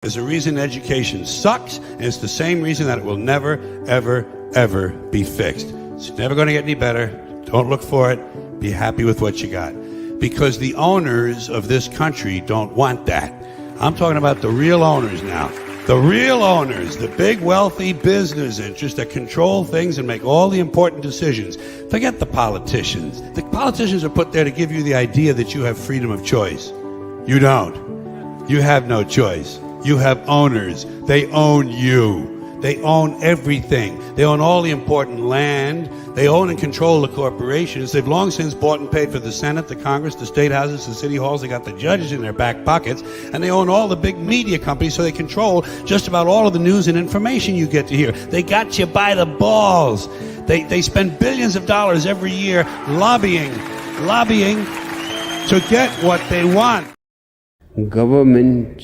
There's a reason education sucks, and it's the same reason that it will never, ever, ever be fixed. It's never going to get any better. Don't look for it. Be happy with what you got. Because the owners of this country don't want that. I'm talking about the real owners now. The real owners, the big wealthy business interests that control things and make all the important decisions. Forget the politicians. The politicians are put there to give you the idea that you have freedom of choice. You don't. You have no choice. You have owners. They own you. They own everything. They own all the important land. They own and control the corporations. They've long since bought and paid for the Senate, the Congress, the state houses, the city halls. They got the judges in their back pockets. And they own all the big media companies, so they control just about all of the news and information you get to hear. They got you by the balls. They spend billions of dollars every year lobbying to get what they want. Government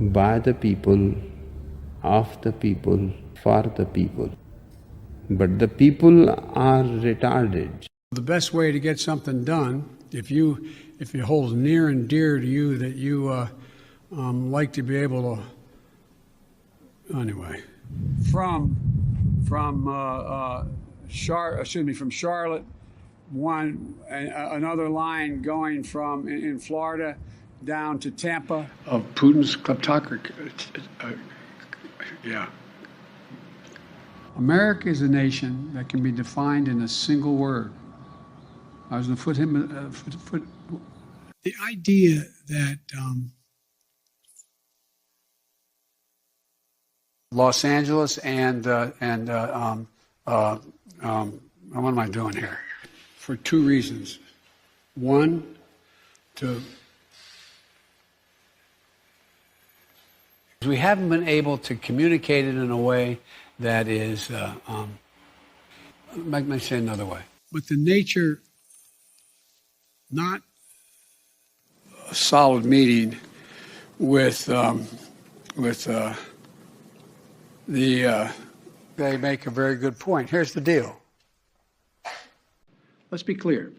by the people, of the people, for the people. But the people are retarded. The best way to get something done, if it holds near and dear to you that you like to be able to, anyway, from Charlotte, another line going from in Florida down to Tampa. Of Putin's kleptocracy. Yeah. America is a nation that can be defined in a single word. I was going to put him. The idea that Los Angeles and what am I doing here? For two reasons. One, we haven't been able to communicate it in a way that is, let me say another way. But the nature, not a solid meeting with they make a very good point. Here's the deal. Let's be clear.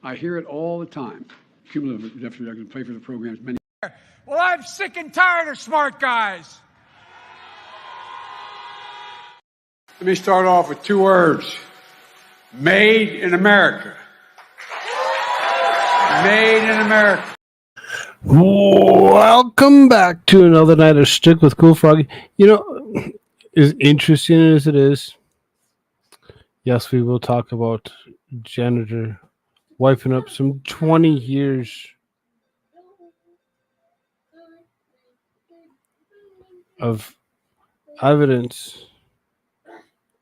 I hear it all the time. Cumulative, definitely, I can pay for the programs many. Well, I'm sick and tired of smart guys. Let me start off with two words. Made in America. Made in America. Welcome back to another night of Shtick with Koolfrogg. You know, as interesting as it is, yes, we will talk about Janitor wiping up some 20 years of evidence,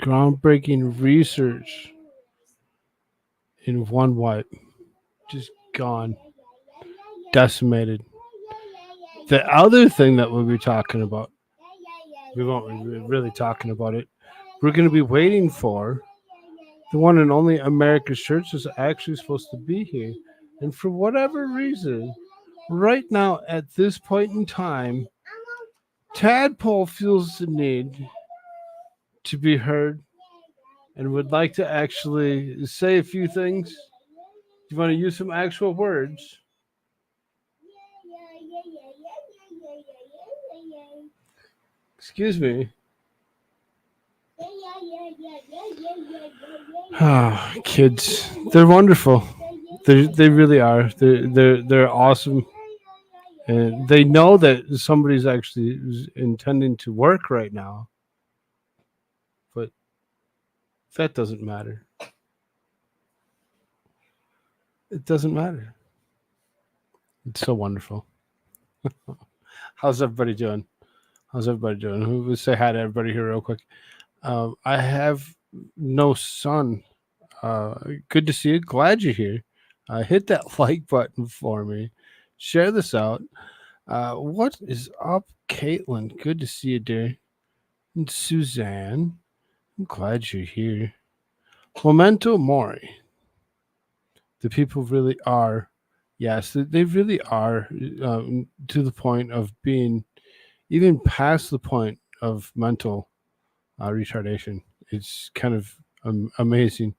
groundbreaking research in one wipe. Just gone. Decimated. The other thing that we'll be talking about, we won't be really talking about it. We're going to be waiting for the one and only America's Church is actually supposed to be here. And for whatever reason, right now at this point in time, Tadpole feels the need to be heard and would like to actually say a few things. You want to use some actual words? Excuse me. Ah, kids, they're wonderful. They really are. They're awesome. And they know that somebody's actually intending to work right now. But that doesn't matter. It doesn't matter. It's so wonderful. How's everybody doing? Who would say hi to everybody here real quick? I have no son. Good to see you. Glad you're here. Hit that like button for me. Share this out. What is up, Caitlin? Good to see you, dear. And Suzanne, I'm glad you're here. Memento Mori. The people really are, yes, they really are to the point of being even past the point of mental retardation. It's kind of amazing.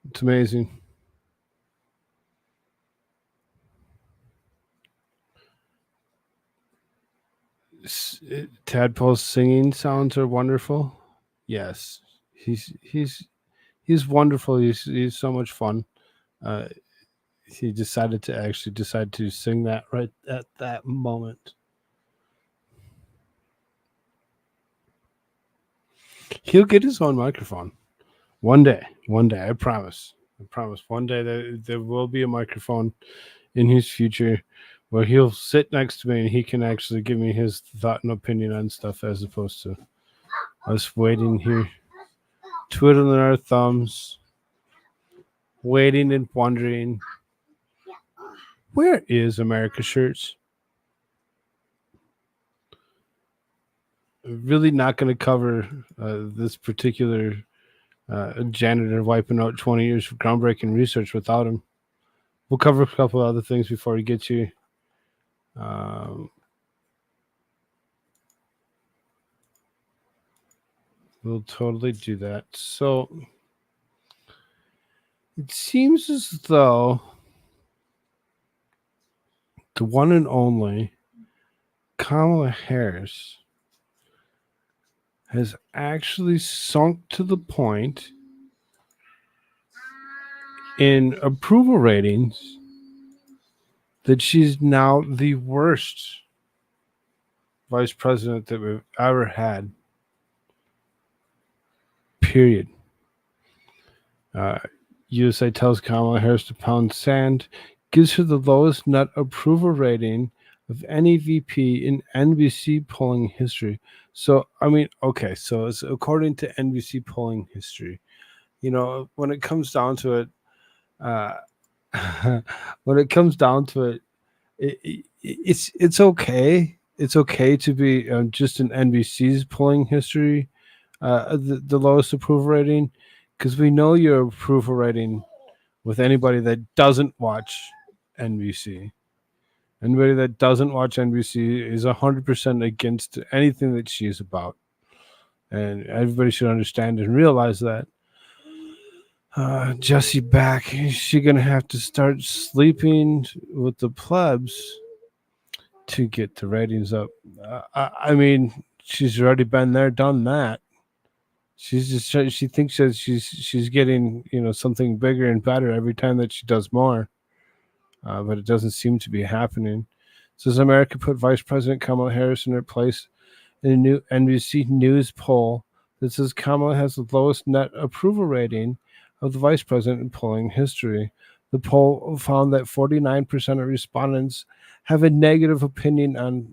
It's amazing. Tadpole's singing sounds are wonderful. Yes, he's wonderful. He's so much fun. Uh, he decided to sing that right at that moment. He'll get his own microphone one day. One day, I promise. I promise. One day there will be a microphone in his future where he'll sit next to me and he can actually give me his thought and opinion on stuff as opposed to us waiting here, twiddling our thumbs, waiting and wondering, where is America Shirts? Really not going to cover this particular janitor wiping out 20 years of groundbreaking research without him. We'll cover a couple of other things before we get you. We'll totally do that. So it seems as though the one and only Kamala Harris has actually sunk to the point in approval ratings that she's now the worst vice president that we've ever had. Period. USA tells Kamala Harris to pound sand, gives her the lowest net approval rating of any VP in NBC polling history. So, I mean, okay, so it's according to NBC polling history. You know, when it comes down to it, when it comes down to it, it's okay. It's okay to be just in NBC's polling history, the lowest approval rating, because we know your approval rating with anybody that doesn't watch NBC. Anybody that doesn't watch NBC is 100% against anything that she's about. And everybody should understand and realize that. Jesse back, is she going to have to start sleeping with the plebs to get the ratings up? I mean, she's already been there, done that. She's just she thinks that she's getting something bigger and better every time that she does more, but it doesn't seem to be happening. Says America put Vice President Kamala Harris in her place in a new NBC News poll that says Kamala has the lowest net approval rating of the vice president in polling history. The poll found that 49% of respondents have a negative opinion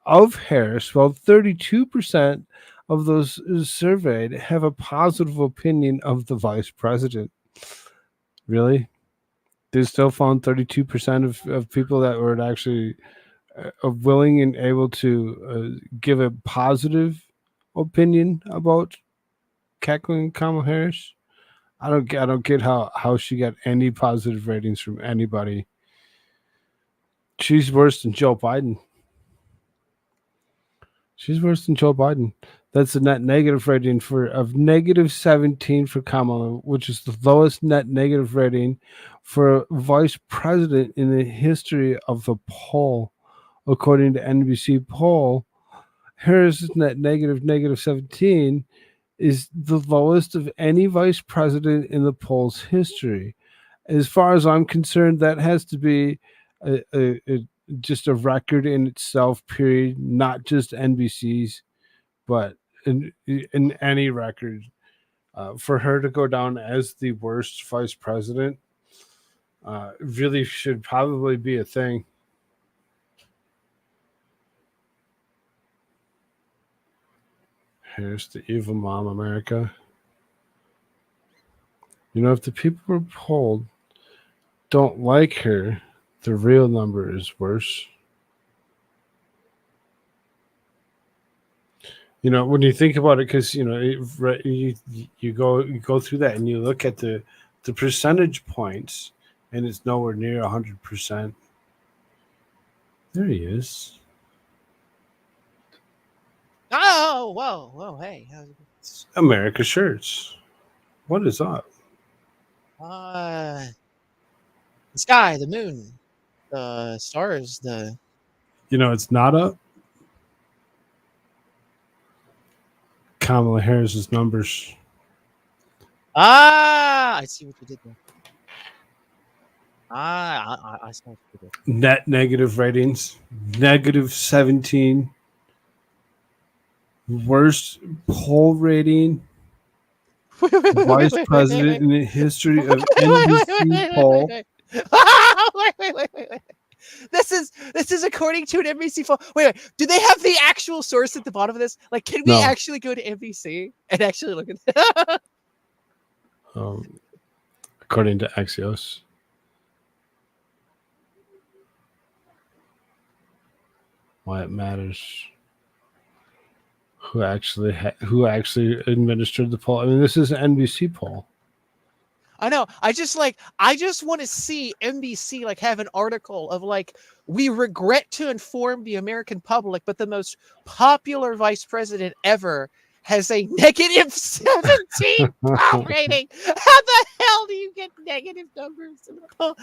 of Harris, while 32% of those surveyed have a positive opinion of the vice president. Really? They still found 32% of people that were actually willing and able to give a positive opinion about cackling Kamala Harris. I don't get how she got any positive ratings from anybody. She's worse than Joe Biden. She's worse than Joe Biden. That's a net negative rating of -17 for Kamala, which is the lowest net negative rating for a vice president in the history of the poll. According to NBC poll, Harris's net -17 is the lowest of any vice president in the poll's history. As far as I'm concerned, that has to be just a record in itself, period, not just NBC's, but in any record. For her to go down as the worst vice president really should probably be a thing. Here's the evil mom, America. If the people were polled don't like her, the real number is worse. When you think about it, because you go through that and you look at the percentage points, and it's nowhere near 100%. There he is. Oh, whoa, hey. America Shirts. What is up? The sky, the moon, the stars, It's not up. Kamala Harris's numbers. Ah, I see what you did there. I see what you did. Net negative ratings, negative 17. Worst poll rating, vice president in the history of NBC poll. Wait. This is according to an NBC poll. Wait. Do they have the actual source at the bottom of this? Like, can we No. actually go to NBC and actually look at that? According to Axios. Why it matters. Who actually administered the poll? I mean, this is an NBC poll. I know. I just want to see NBC like have an article of like, we regret to inform the American public, but the most popular vice president ever has a negative 17 poll rating. How the hell do you get negative numbers in the poll?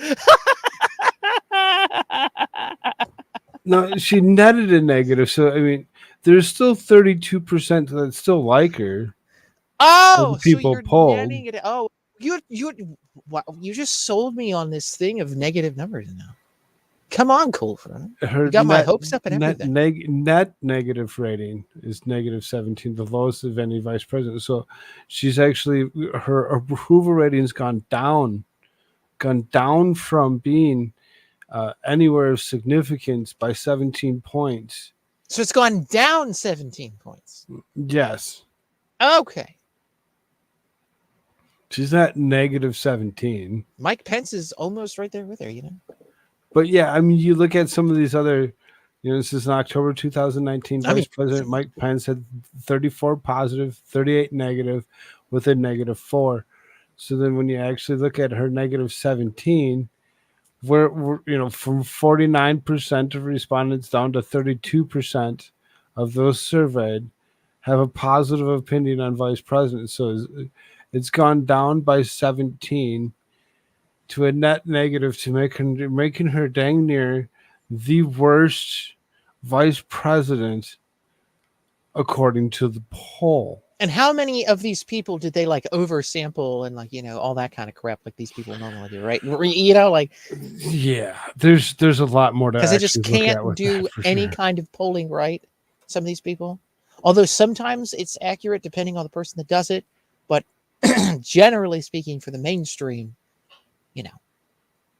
No, she netted a negative. So, I mean, there's still 32% that still like her. Oh, so people you're polled. netting it. Oh, you just sold me on this thing of negative numbers now. Come on, Koolfrogg. You got my hopes up and everything. Net negative rating is negative 17, the lowest of any vice president. So she's actually, her approval rating's gone down from being anywhere of significance by 17 points. So it's gone down 17 points. Yes. Okay. She's at negative 17. Mike Pence is almost right there with her, you know. But yeah, I mean, you look at some of these other, this is in October 2019. Vice President Mike Pence had 34 positive, 38 negative, with a negative 4. So then when you actually look at her negative 17, we're from 49% of respondents down to 32% of those surveyed have a positive opinion on vice president. So it's gone down by 17 to a net negative, to making her dang near the worst vice president according to the poll. And how many of these people did they like oversample and like, all that kind of crap like these people normally do, right? Yeah, there's a lot more to, because they just can't do any kind of polling, right? Some of these people, although sometimes it's accurate depending on the person that does it, but generally speaking, for the mainstream,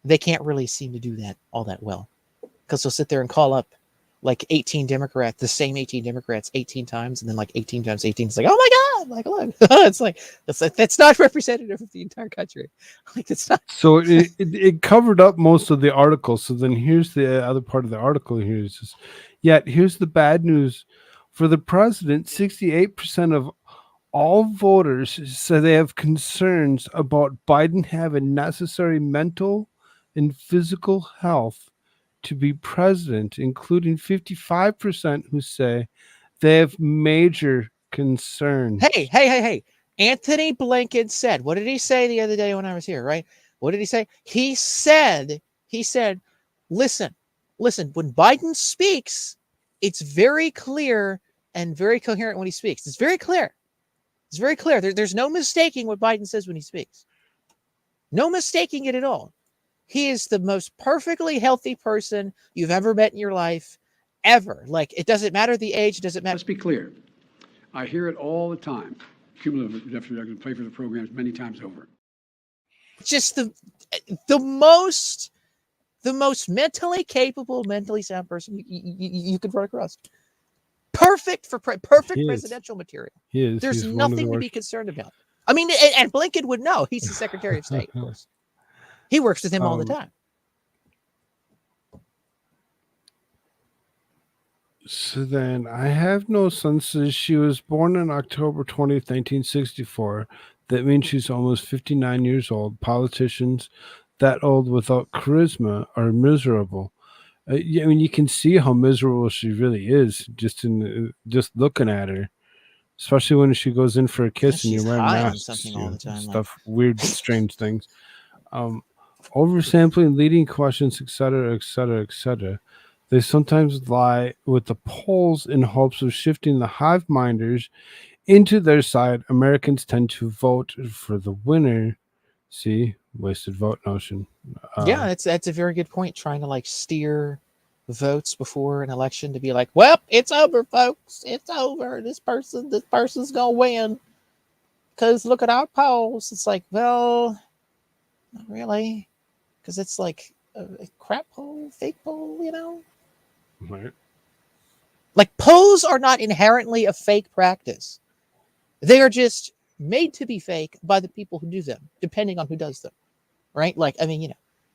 they can't really seem to do that all that well, because they'll sit there and call up like 18 Democrats, the same 18 Democrats 18 times, and then like 18 times 18. It's like, oh my God, like, look. It's like, that's not representative of the entire country. Like, it's not. So it covered up most of the article. So then here's the other part of the article here. It's just, yet here's the bad news. For the president, 68% of all voters say they have concerns about Biden having necessary mental and physical health to be president, including 55% who say they have major concerns. Hey. Anthony Blinken said, what did he say the other day when I was here, right? What did he say? He said, listen, when Biden speaks, it's very clear and very coherent when he speaks. It's very clear. There's no mistaking what Biden says when he speaks. No mistaking it at all. He is the most perfectly healthy person you've ever met in your life, ever. Like, it doesn't matter the age, it doesn't matter. Let's be clear. I hear it all the time. Cumulative deficit reduction, play for the programs many times over. Just the most mentally capable, mentally sound person you could run across. Perfect for presidential material. There's nothing to be concerned about. I mean, and Blinken would know. He's the Secretary of State, of course. He works with him all the time. So then, I have no sense that she was born on October 20th, 1964. That means she's almost 59 years old. Politicians that old without charisma are miserable. I mean, you can see how miserable she really is just looking at her. Especially when she goes in for a kiss and you're wearing masks, all the time, stuff, weird, strange things. Oversampling, leading questions, etc., etc., etc. They sometimes lie with the polls in hopes of shifting the hive minders into their side, Americans tend to vote for the winner. See, wasted vote notion. Yeah, that's a very good point. Trying to like steer votes before an election to be like, well, it's over, folks. It's over. This person's gonna win because look at our polls. It's like, well, not really, because it's like a crap poll, fake poll, you know. Right. Like polls are not inherently a fake practice. They are just made to be fake by the people who do them, depending on who does them. Right? Like, I mean, you know,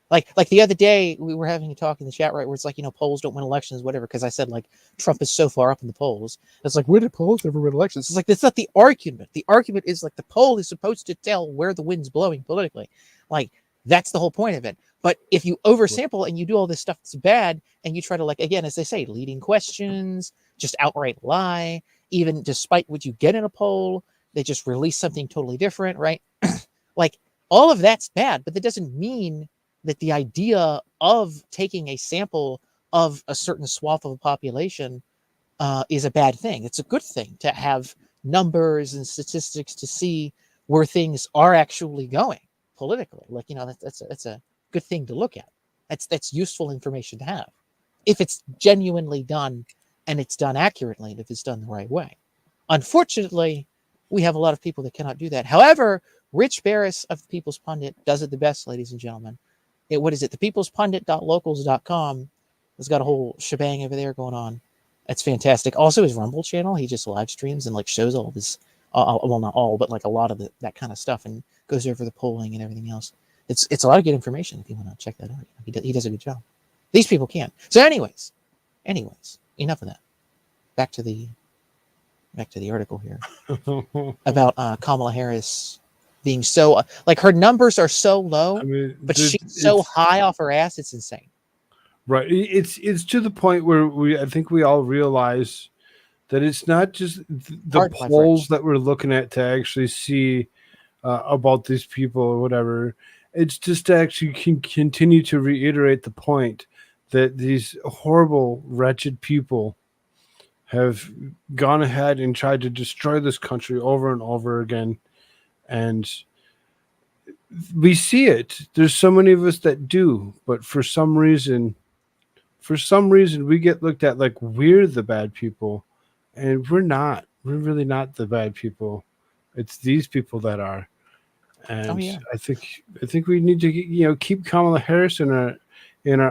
like the other day we were having a talk in the chat, right, where it's like, you know, polls don't win elections, whatever, because I said like Trump is so far up in the polls. It's like, when did polls ever win elections? It's like, that's not the argument. The argument is like the poll is supposed to tell where the wind's blowing politically. Like, that's the whole point of it. But if you oversample and you do all this stuff that's bad, and you try to, like, again, as they say, leading questions, just outright lie, even despite what you get in a poll, they just release something totally different, right? Like, all of that's bad, but that doesn't mean that the idea of taking a sample of a certain swath of a population is a bad thing. It's a good thing to have numbers and statistics to see where things are actually going politically. Like, you know, that's a good thing to look at. That's useful information to have if it's genuinely done and it's done accurately and if it's done the right way. Unfortunately, we have a lot of people that cannot do that. However, Rich Barris of the People's Pundit does it the best, ladies and gentlemen. What is it? thepeoplespundit.locals.com has got a whole shebang over there going on. That's fantastic. Also, his Rumble channel, he just live streams and like shows all of his, well, not all, but like a lot of that kind of stuff, and goes over the polling and everything else. It's a lot of good information if you want to check that out. He does a good job. These people can. So, anyways, enough of that. Back to the article here about Kamala Harris being so like her numbers are so low, I mean, but she's so high off her ass, it's insane. Right. It's to the point where I think we all realize that it's not just the polls that we're looking at to actually see about these people or whatever. It's just to actually continue to reiterate the point that these horrible, wretched people have gone ahead and tried to destroy this country over and over again. And we see it. There's so many of us that do, but for some reason we get looked at like we're the bad people, and we're not. We're really not the bad people. It's these people that are. And I think we need to keep Kamala Harris in our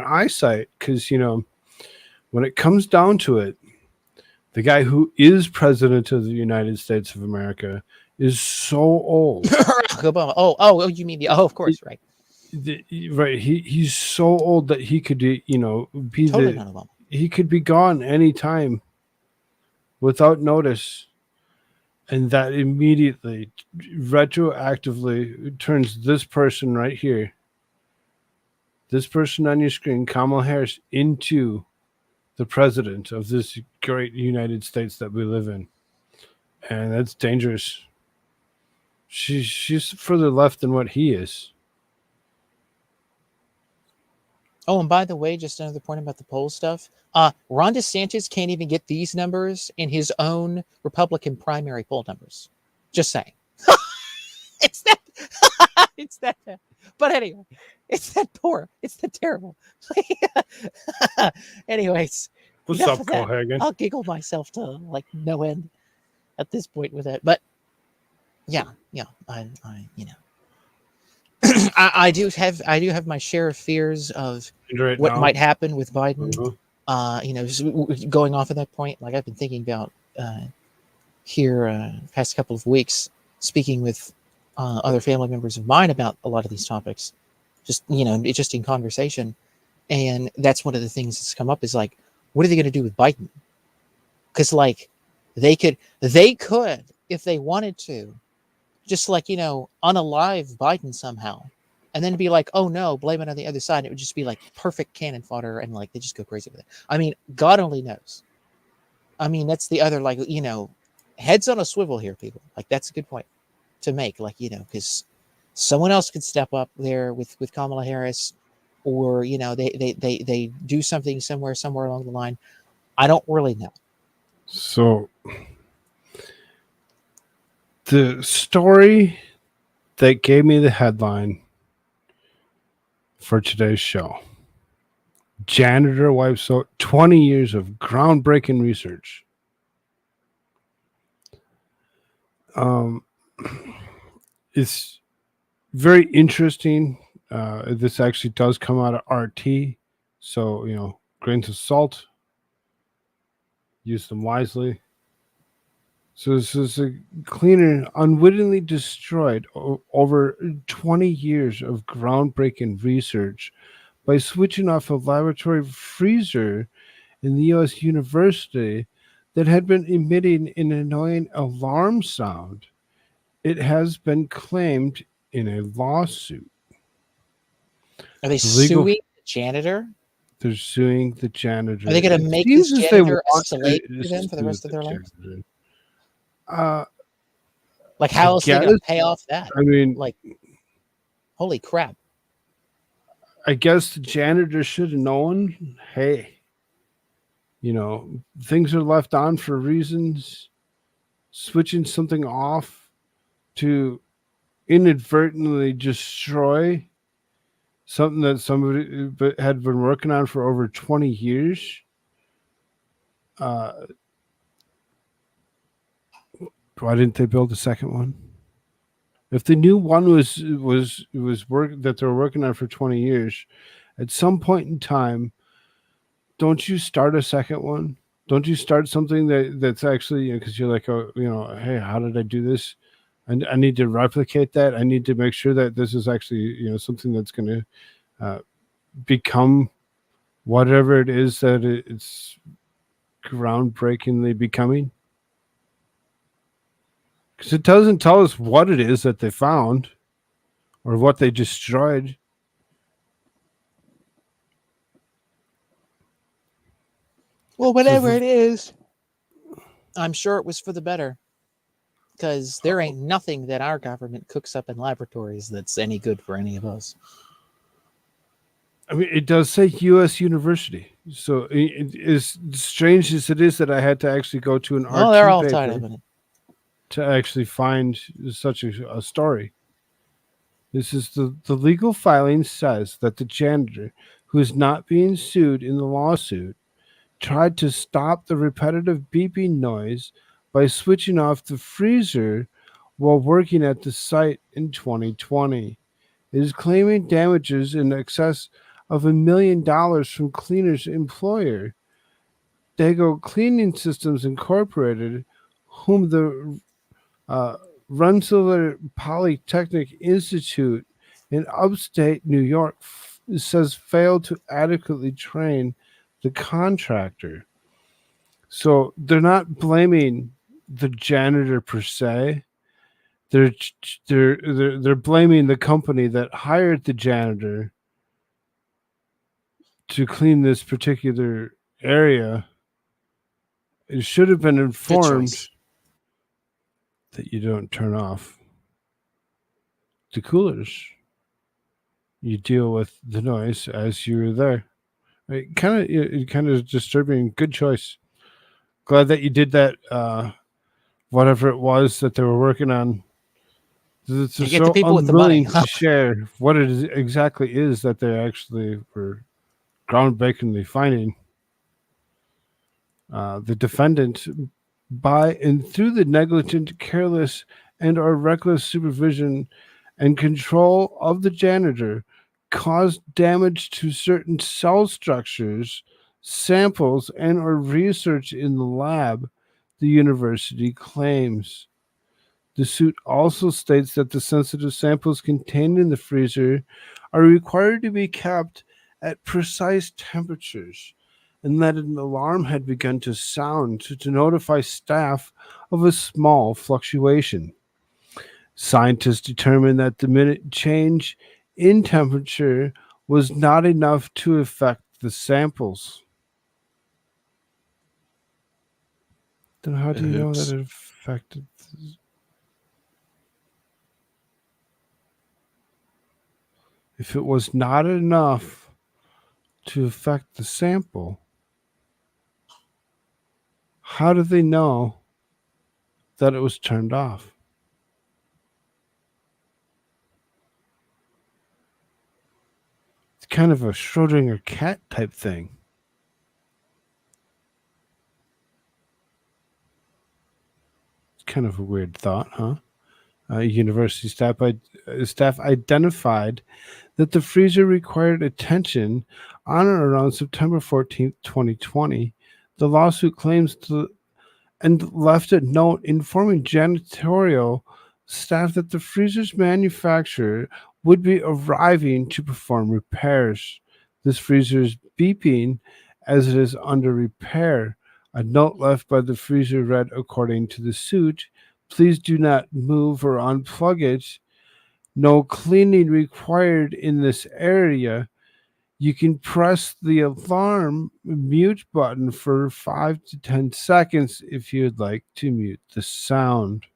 eyesight, because when it comes down to it, the guy who is president of the United States of America is so old. Oh, you mean of course, right? Right. He's so old that he could be totally he could be gone anytime without notice, and that immediately retroactively turns this person right here, this person on your screen, Kamala Harris, into the president of this great United States that we live in. And that's dangerous. She's further left than what he is. Oh, and by the way, just another point about the poll stuff. Ron DeSantis can't even get these numbers in his own Republican primary poll numbers. Just saying. It's that bad. But anyway, it's that poor. It's that terrible. Anyways. What's up, Koolfrogg? I'll giggle myself to like no end at this point with that. But yeah, I I do have my share of fears of what might happen with Biden. Just going off of that point, like I've been thinking about here past couple of weeks, speaking with other family members of mine about a lot of these topics, just in conversation, and that's one of the things that's come up is like, what are they going to do with Biden? Because like they could if they wanted to, just like unalive Biden somehow, and then be like, oh no, blame it on the other side. And it would just be like perfect cannon fodder, and like they just go crazy with it. I mean, God only knows. I mean, that's the other heads on a swivel here, people. Like that's a good point to make. Like because someone else could step up there with Kamala Harris, or they do something somewhere along the line. I don't really know. So The story that gave me the headline for today's show: Janitor wipes out 20 years of groundbreaking research. It's very interesting. This actually does come out of RT, so grains of salt. Use them wisely. So this is a cleaner unwittingly destroyed over 20 years of groundbreaking research by switching off a laboratory freezer in the U.S. university that had been emitting an annoying alarm sound. It has been claimed in a lawsuit. Are they The legal suing the janitor? They're suing the janitor. Are they going It to make seems this as they janitor a want slave to to them for the sue rest of the their lives? janitor. Like, I how else are they guess. going to pay off that? I mean, Like, holy crap. I guess the janitor should have known. Hey, things are left on for reasons. Switching something off to inadvertently destroy something that somebody had been working on for over 20 years. Why didn't they build a second one? If the new one was work that they're working on for 20 years, at some point in time, don't you start a second one? Don't you start something that's actually, because you're like, oh, hey, how did I do this? And I need to replicate that. I need to make sure that this is actually, something that's going to become whatever it is that it's groundbreakingly becoming. Because it doesn't tell us what it is that they found or what they destroyed. Well, whatever it is, I'm sure it was for the better. Because there ain't nothing that our government cooks up in laboratories that's any good for any of us. I mean, it does say U.S. University. So as strange as it is that I had to actually go to an RT They're all tied up paper in it. to actually find such a story. This is the legal filing says that the janitor, who is not being sued in the lawsuit, tried to stop the repetitive beeping noise by switching off the freezer while working at the site in 2020. It is claiming damages in excess of $1 million from cleaner's employer, Dago Cleaning Systems Incorporated, whom the Rensselaer Polytechnic Institute in upstate New York says failed to adequately train the contractor. So they're not blaming the janitor per se. They're blaming the company that hired the janitor to clean this particular area. It should have been informed that you don't turn off the coolers. You deal with the noise as you're there. It kind of disturbing. Good choice. Glad that you did that. Whatever it was that they were working on. They're get the so people with the money. unwilling to share what it exactly is that they actually were groundbreakingly finding. The defendant, by and through the negligent, careless, and or reckless supervision and control of the janitor, caused damage to certain cell structures, samples, and or research in the lab, the university claims. The suit also states that the sensitive samples contained in the freezer are required to be kept at precise temperatures, and that an alarm had begun to sound to notify staff of a small fluctuation. Scientists determined that the minute change in temperature was not enough to affect the samples. Then how do you know that it affected? If it was not enough to affect the sample, how do they know that it was turned off? kind of a Schrodinger cat type thing. It's kind of a weird thought, huh? University staff identified that the freezer required attention on or around September 14th, 2020. The lawsuit claims and left a note informing janitorial staff that the freezer's manufacturer would be arriving to perform repairs. This freezer is beeping as it is under repair. A note left by the freezer read, according to the suit, "Please do not move or unplug it. No cleaning required in this area. You can press the alarm mute button for 5 to 10 seconds if you'd like to mute the sound."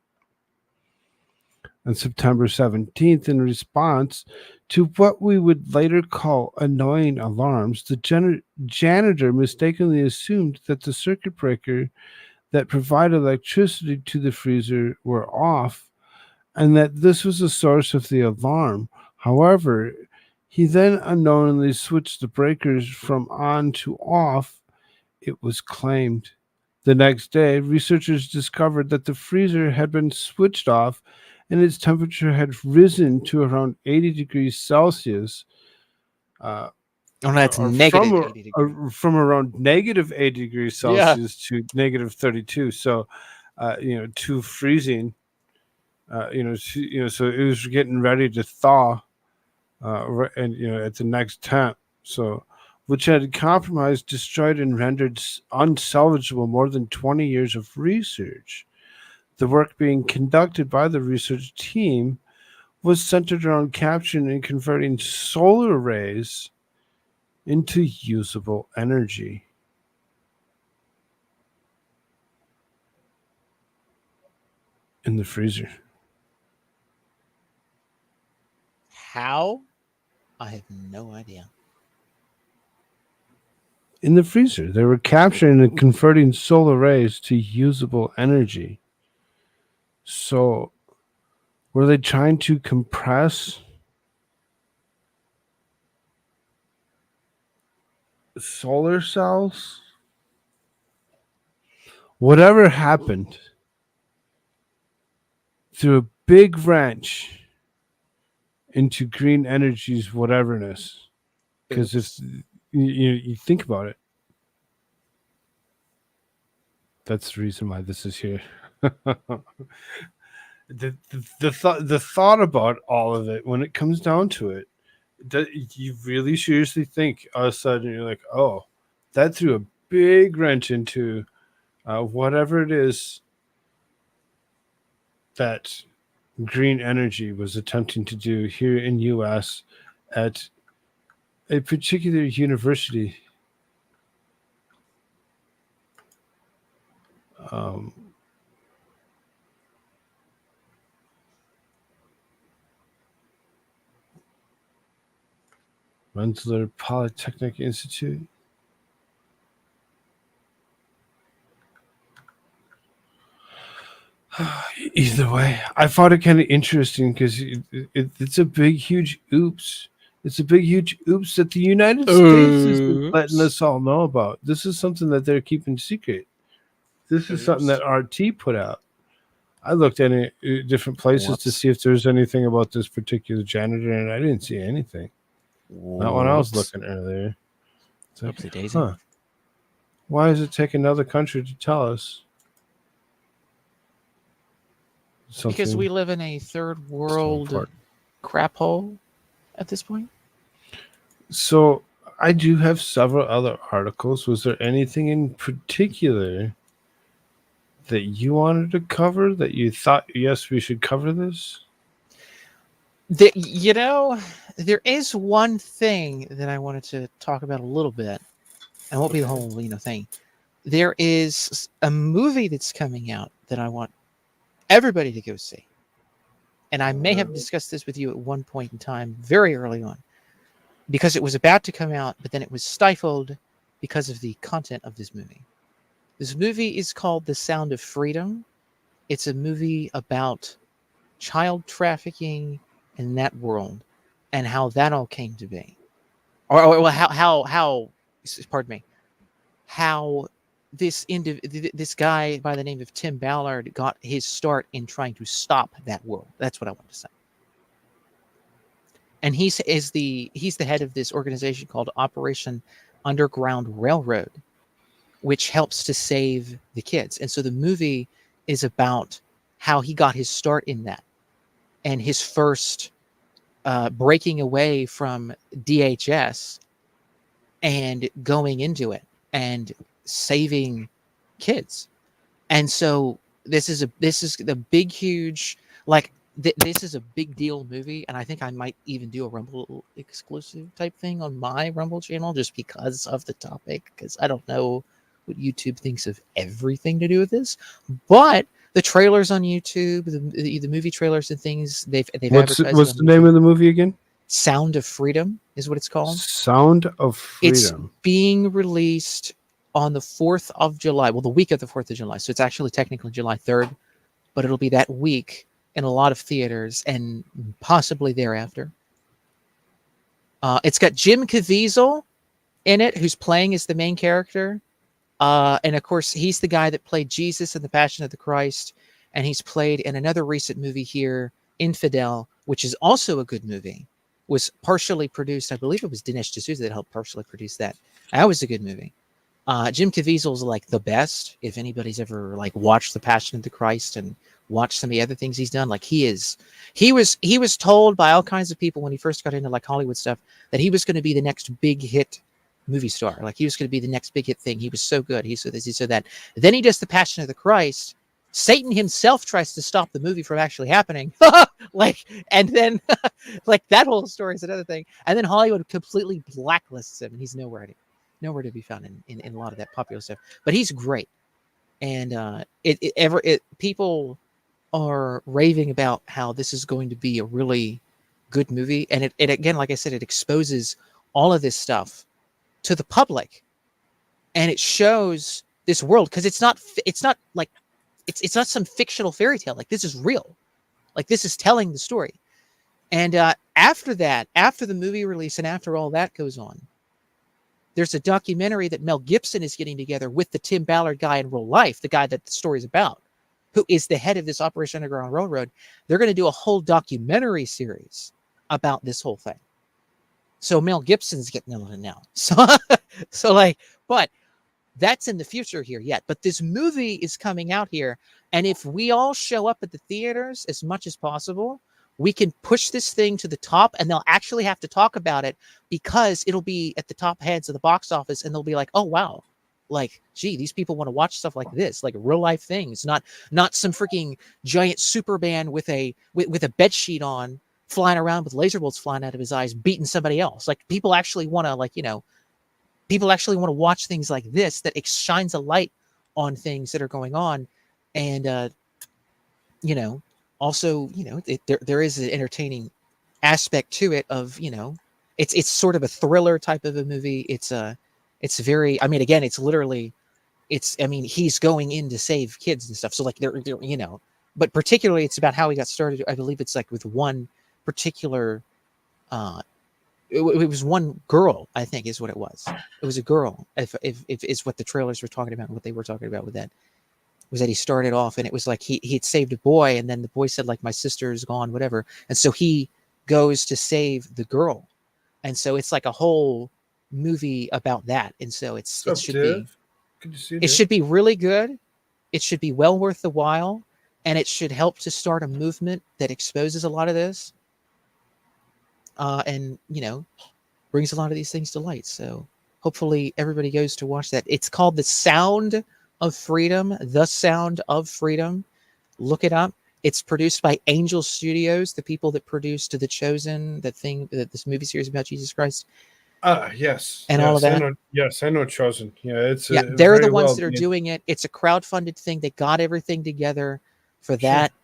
On September 17th, in response to what we would later call annoying alarms, the janitor mistakenly assumed that the circuit breaker that provided electricity to the freezer were off and that this was the source of the alarm. However, he then unknowingly switched the breakers from on to off, it was claimed. The next day, researchers discovered that the freezer had been switched off and its temperature had risen to around 80 degrees Celsius. Oh, no, that's or negative 80 degrees. from around negative 80 degrees Yeah. Celsius to negative 32. So, to freezing. So it was getting ready to thaw, and at the next temp. So, which had compromised, destroyed, and rendered unsalvageable more than 20 years of research. The work being conducted by the research team was centered around capturing and converting solar rays into usable energy. In the freezer. How? I have no idea. In the freezer, they were capturing and converting solar rays to usable energy. So, were they trying to compress solar cells? Whatever happened, threw a big wrench into green energy's whateverness. Because if you think about it, that's the reason why this is here. The thought about all of it, when it comes down to it, you really seriously think all of a sudden you're like, oh, that threw a big wrench into whatever it is that green energy was attempting to do here in US at a particular university. Rensselaer Polytechnic Institute. Either way, I found it kind of interesting because it's a big, huge oops. It's a big, huge oops that the United States is letting us all know about. This is something that they're keeping secret. This is something that RT put out. I looked at it, different places to see if there's anything about this particular janitor, and I didn't see anything. Not when I was looking earlier. It's like, Oopsie daisy. huh. Why does it take another country to tell us? Because we live in a third world crap hole at this point. So I do have several other articles. Was there anything in particular that you wanted to cover that you thought, yes, we should cover this? There is one thing that I wanted to talk about a little bit. And it won't be the whole thing. There is a movie that's coming out that I want everybody to go see. And I may have discussed this with you at one point in time, very early on, because it was about to come out, but then it was stifled because of the content of this movie. This movie is called The Sound of Freedom. It's a movie about child trafficking in that world and how that all came to be. or pardon me, how this guy by the name of Tim Ballard got his start in trying to stop that world. That's what I want to say. And he's the head of this organization called Operation Underground Railroad, which helps to save the kids. And so the movie is about how he got his start in that, and his first breaking away from DHS and going into it and saving kids. And so this is the big, huge, like this is a big deal movie. And I think I might even do a Rumble exclusive type thing on my Rumble channel just because of the topic, because I don't know what YouTube thinks of everything to do with this. But the trailers on YouTube, the movie trailers and things, they've What's advertised the on name YouTube. of the movie again? Sound of Freedom is what it's called. Sound of Freedom. It's being released on the 4th of July. Well, the week of the 4th of July. So it's actually technically July 3rd, but it'll be that week in a lot of theaters and possibly thereafter. It's got Jim Caviezel in it, who's playing as the main character. And of course, he's the guy that played Jesus in The Passion of the Christ. And he's played in another recent movie here, Infidel, which is also a good movie. Was partially produced, I believe it was Dinesh D'Souza that helped partially produce that. That was a good movie. Jim Caviezel's like the best. If anybody's ever like watched The Passion of the Christ and watched some of the other things he's done, like he was told by all kinds of people when he first got into like Hollywood stuff that he was going to be the next big hit movie star. Like he was going to be the next big hit thing. He was so good. He said this, he said that. Then he does The Passion of the Christ. Satan himself tries to stop the movie from actually happening. Like, and then like that whole story is another thing. And then Hollywood completely blacklists him and he's nowhere to be found in a lot of that popular stuff. But he's great. And people are raving about how this is going to be a really good movie. And it again, like I said, it exposes all of this stuff to the public. And it shows this world, because it's not like it's not some fictional fairy tale. Like this is real. Like this is telling the story. And after that, after the movie release and after all that goes on, there's a documentary that Mel Gibson is getting together with the Tim Ballard guy in real life, the guy that the story's about, who is the head of this Operation Underground Railroad. They're going to do a whole documentary series about this whole thing. So Mel Gibson's getting on it now. So like, but that's in the future here yet. But this movie is coming out here. And if we all show up at the theaters as much as possible, we can push this thing to the top, and they'll actually have to talk about it because it'll be at the top heads of the box office, and they'll be like, oh, wow. Like, gee, these people want to watch stuff like this, like real life things, not some freaking giant Superman with a bed sheet on, flying around with laser bolts flying out of his eyes, beating somebody else. Like people actually want to, like, people actually want to watch things like this that shines a light on things that are going on. And, also, there is an entertaining aspect to it of, it's sort of a thriller type of a movie. It's very, I mean, again, it's literally, he's going in to save kids and stuff. So like they're but particularly it's about how he got started. I believe it's like with one particular, it was one girl, I think is what it was. It was a girl. If is what the trailers were talking about, and what they were talking about with that was that he started off and it was like he had saved a boy, and then the boy said like, my sister's gone, whatever. And so he goes to save the girl. And so it's like a whole movie about that. And so it should be really good. It should be well worth the while. And it should help to start a movement that exposes a lot of this. And brings a lot of these things to light. So hopefully everybody goes to watch that. It's called The Sound of Freedom. The Sound of Freedom. Look it up. It's produced by Angel Studios, the people that produced The Chosen, this movie series about Jesus Christ. Yes. And all of that. I know Chosen. Yeah, they're the ones that are doing it. It's a crowdfunded thing. They got everything together for that. Sure.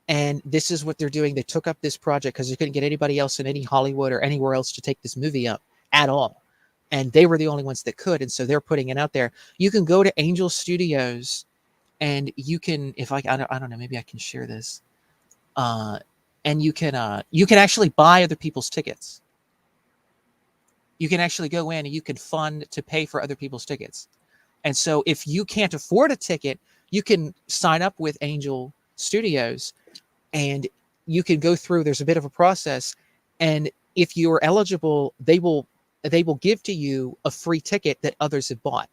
And this is what they're doing. They took up this project because they couldn't get anybody else in any Hollywood or anywhere else to take this movie up at all. And they were the only ones that could. And so they're putting it out there. You can go to Angel Studios and you can, I don't know, maybe I can share this. And you can actually buy other people's tickets. you can actually go in and you can fund to pay for other people's tickets. And so if you can't afford a ticket, you can sign up with Angel Studios and you can go through, there's a bit of a process. And if you're eligible, they will give to you a free ticket that others have bought.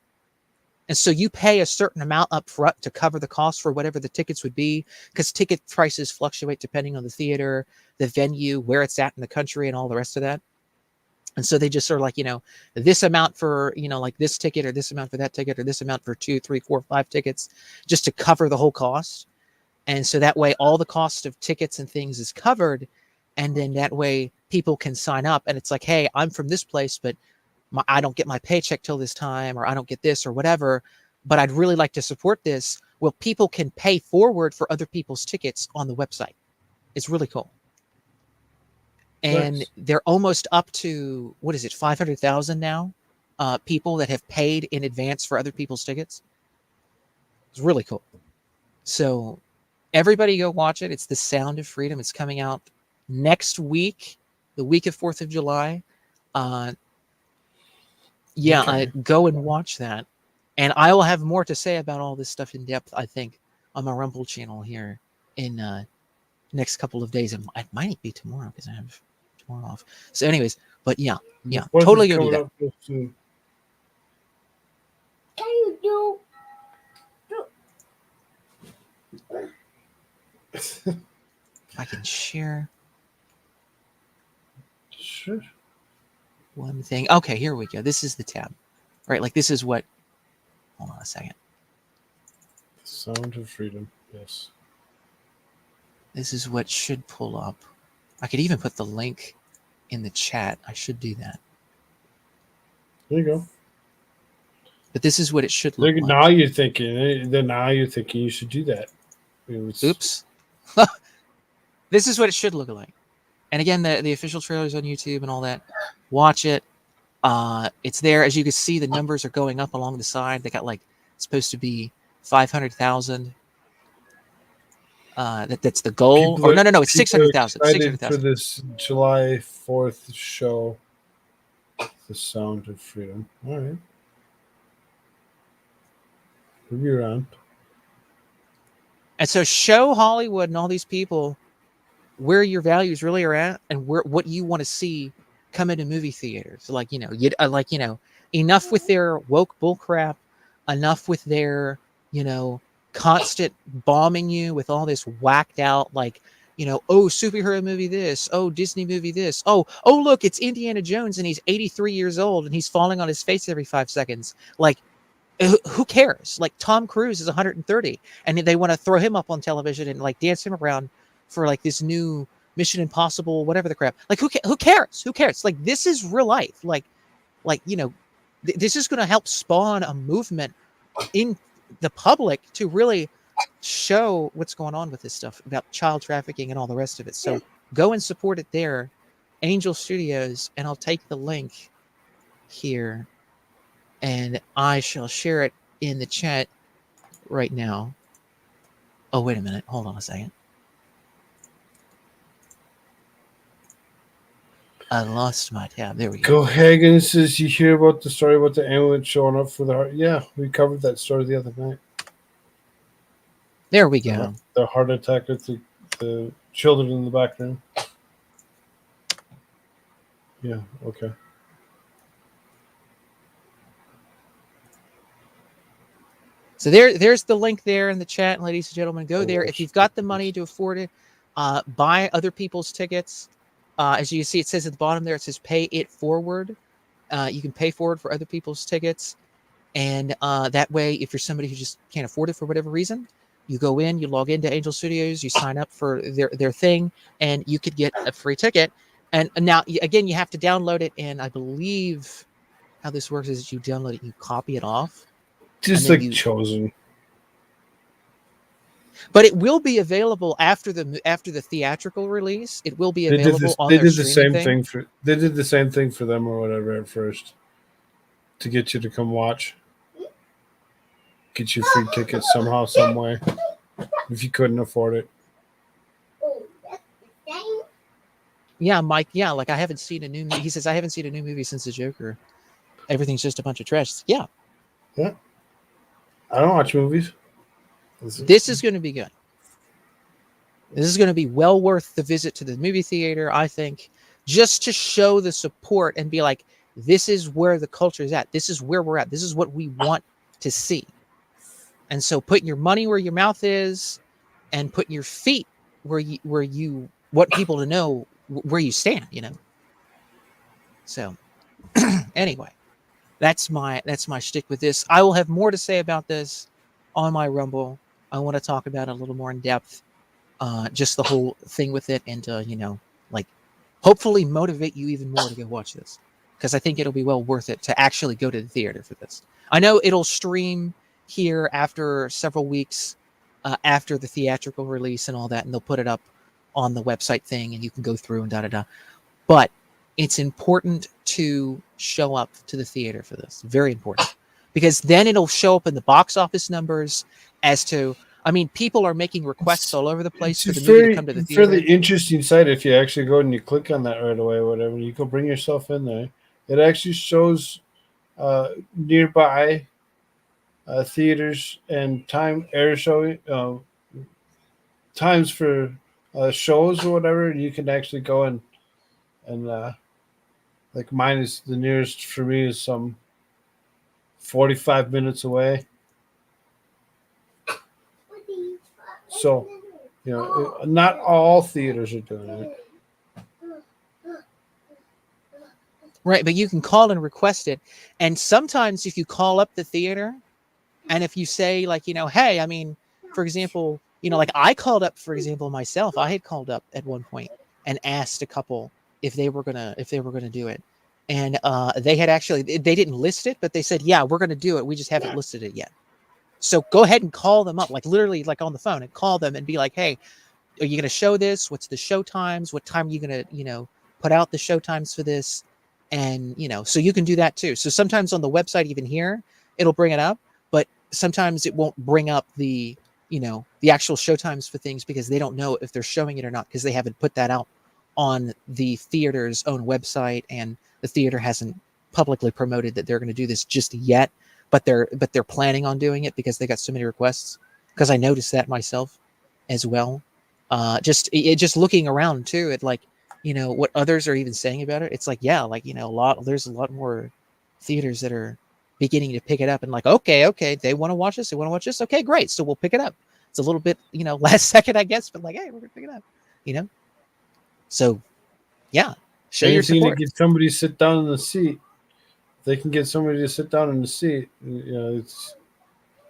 And so you pay a certain amount up front to cover the cost for whatever the tickets would be, because ticket prices fluctuate depending on the theater, the venue, where it's at in the country, and all the rest of that. And so they just sort of like, this amount for, like this ticket, or this amount for that ticket, or this amount for 2, 3, 4, 5 tickets, just to cover the whole cost. And so that way all the cost of tickets and things is covered. And then that way people can sign up and it's like, hey, I'm from this place, but I don't get my paycheck till this time, or I don't get this or whatever, but I'd really like to support this. Well, people can pay forward for other people's tickets on the website. It's really cool. And they're almost up to, 500,000 now, people that have paid in advance for other people's tickets. It's really cool. So everybody go watch it. It's The Sound of Freedom. It's coming out next week, the week of 4th of July. Go and watch that. And I will have more to say about all this stuff in depth, I think, on my Rumble channel here in next couple of days. It might be tomorrow because I have tomorrow off. So anyways, but yeah, totally gonna do that. Can you do? I can share. Sure. One thing. Okay, here we go. This is the tab. Right, like this is what, hold on a second. Sound of Freedom, yes. This is what should pull up. I could even put the link in the chat. I should do that. There you go. But this is what it should look like. Now you're thinking. Then now you're thinking you should do that. Oops. This is what it should look like. And again, the official trailers on YouTube and all that. Watch it. It's there. As you can see, the numbers are going up along the side. They got like, it's supposed to be 500,000. That's the goal. People no, it's 600,000. For this July 4th show, The Sound of Freedom. All right. We'll be around. And so show Hollywood and all these people where your values really are at and what you want to see come into movie theaters. Like, enough with their woke bullcrap, enough with their, constant bombing you with all this whacked out, like, oh, superhero movie this, oh, Disney movie this, oh, look, it's Indiana Jones and he's 83 years old and he's falling on his face every 5 seconds. Like, who cares? Like, Tom Cruise is 130 and they want to throw him up on television and like dance him around for like this new Mission Impossible, whatever the crap. Like, who cares? Who cares? Like, this is real life. This is going to help spawn a movement in the public to really show what's going on with this stuff about child trafficking and all the rest of it. So go and support it there, Angel Studios, and I'll take the link here and I shall share it in the chat right now. Oh, wait a minute. Hold on a second. I lost my tab. There we go. Go Hagen says, you hear about the story about the ambulance showing up for the heart? Yeah, we covered that story the other night. There we go. The heart attack with the children in the back room. Yeah, okay. So there's the link there in the chat, ladies and gentlemen. Go there. If you've got the money to afford it, buy other people's tickets. As you can see, it says at the bottom there, it says pay it forward. You can pay forward for other people's tickets. And that way, if you're somebody who just can't afford it for whatever reason, you go in, you log into Angel Studios, you sign up for their thing, and you could get a free ticket. And now, again, you have to download it. And I believe how this works is you download it, you copy it off. Just like Chosen. But it will be available after the theatrical release. It will be available on their streaming thing. They did the same thing for them or whatever at first to get you to come watch. Get you free tickets somehow, some way, if you couldn't afford it. Yeah, Mike. Yeah, like I haven't seen a new movie. He says I haven't seen a new movie since the Joker. Everything's just a bunch of trash. Yeah, Yeah. I don't watch movies. this is going to be good. This is going to be well worth the visit to the movie theater, I think, just to show the support and be like, this is where the culture is at. This is where we're at. This is what we want to see. And so putting your money where your mouth is and putting your feet where you want people to know where you stand, you know? So anyway, that's my shtick with this. I will have more to say about this on my Rumble. I want to talk about it a little more in depth. Just the whole thing with it, and you know, like hopefully motivate you even more to go watch this, because I think it'll be well worth it to actually go to the theater for this. I know it'll stream here after several weeks after the theatrical release and all that, and they'll put it up on the website thing, and you can go through and da da da. But it's important to show up to the theater for this. Very important, because then it'll show up in the box office numbers as to. I mean, people are making requests all over the place for the movie to come to the theater. It's a fairly interesting site if you actually go and you click on that right away or whatever. You can bring yourself in there. It actually shows nearby theaters and air showing times for shows or whatever. You can actually go and like mine is the nearest for me is some 45 minutes away. So, you know, not all theaters are doing it. Right, but you can call and request it. And sometimes if you call up the theater and if you say like, you know, hey, I mean, for example, you know, like I called up, for example, myself, I had called up at one point and asked a couple if they were gonna do it. And they had actually, they didn't list it, but they said, yeah, we're gonna do it. We just haven't listed it yet. So go ahead and call them up, like literally like on the phone, and call them and be like, hey, are you going to show this? What's the show times? What time are you going to, you know, put out the show times for this? And, you know, so you can do that too. So sometimes on the website, even here, it'll bring it up, but sometimes it won't bring up the, you know, the actual show times for things because they don't know if they're showing it or not because they haven't put that out on the theater's own website, and the theater hasn't publicly promoted that they're going to do this just yet. But they're planning on doing it because they got so many requests. Because I noticed that myself as well. Just looking around too at like, you know, what others are even saying about it. It's like, yeah, like, you know, there's a lot more theaters that are beginning to pick it up and like, okay, they want to watch this. Okay, great. So we'll pick it up. It's a little bit, you know, last second, I guess, but like, hey, we're gonna pick it up, you know? So yeah, show your support. To get somebody to sit down in the seat. They can get somebody to sit down in the seat. You know, it's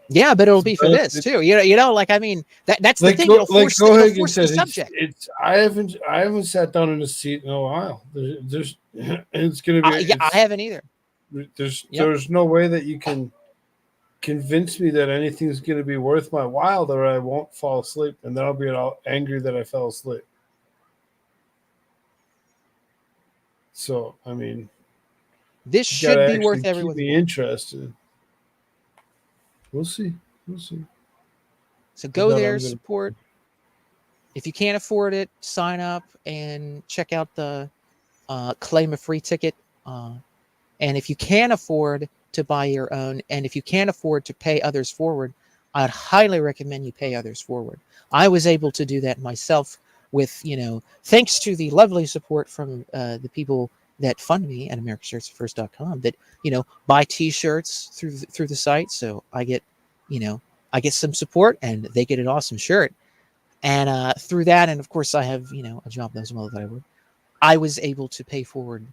yeah, but it'll be for this too. You know, like I mean, that's the thing. It'll force the subject. I haven't sat down in a seat in a while. There's it's gonna be. Yeah, I haven't either. There's no way that you can convince me that anything's gonna be worth my while, or I won't fall asleep, and then I'll be all angry that I fell asleep. So I mean. This should be worth everyone's be interested. We'll see. So go there, support. If you can't afford it, sign up and check out the claim a free ticket. And if you can afford to buy your own, and if you can't afford to pay others forward, I'd highly recommend you pay others forward. I was able to do that myself with, you know, thanks to the lovely support from the people that fund me at americashirtsfirst.com that, you know, buy t-shirts through the site. So I get, you know, I get some support and they get an awesome shirt. And through that, and of course I have, you know, a job as well that I work, I was able to pay forward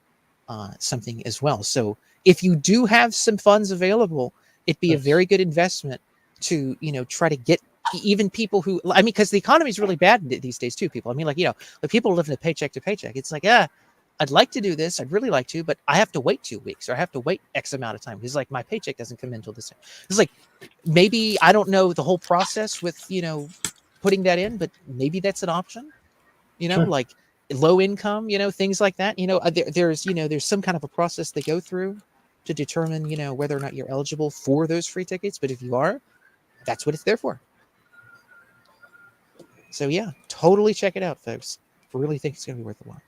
something as well. So if you do have some funds available, it'd be a very good investment to, you know, try to get even people who, I mean, because the economy is really bad these days too, people. I mean, like, you know, the people living a paycheck to paycheck. It's like, I'd like to do this. I'd really like to, but I have to wait 2 weeks or I have to wait X amount of time. Because like my paycheck doesn't come in until this time. It's like, maybe I don't know the whole process with, you know, putting that in, but maybe that's an option, you know, like low income, you know, things like that. You know, there's some kind of a process they go through to determine, you know, whether or not you're eligible for those free tickets. But if you are, that's what it's there for. So yeah, totally check it out, folks. I really think it's going to be worth a while.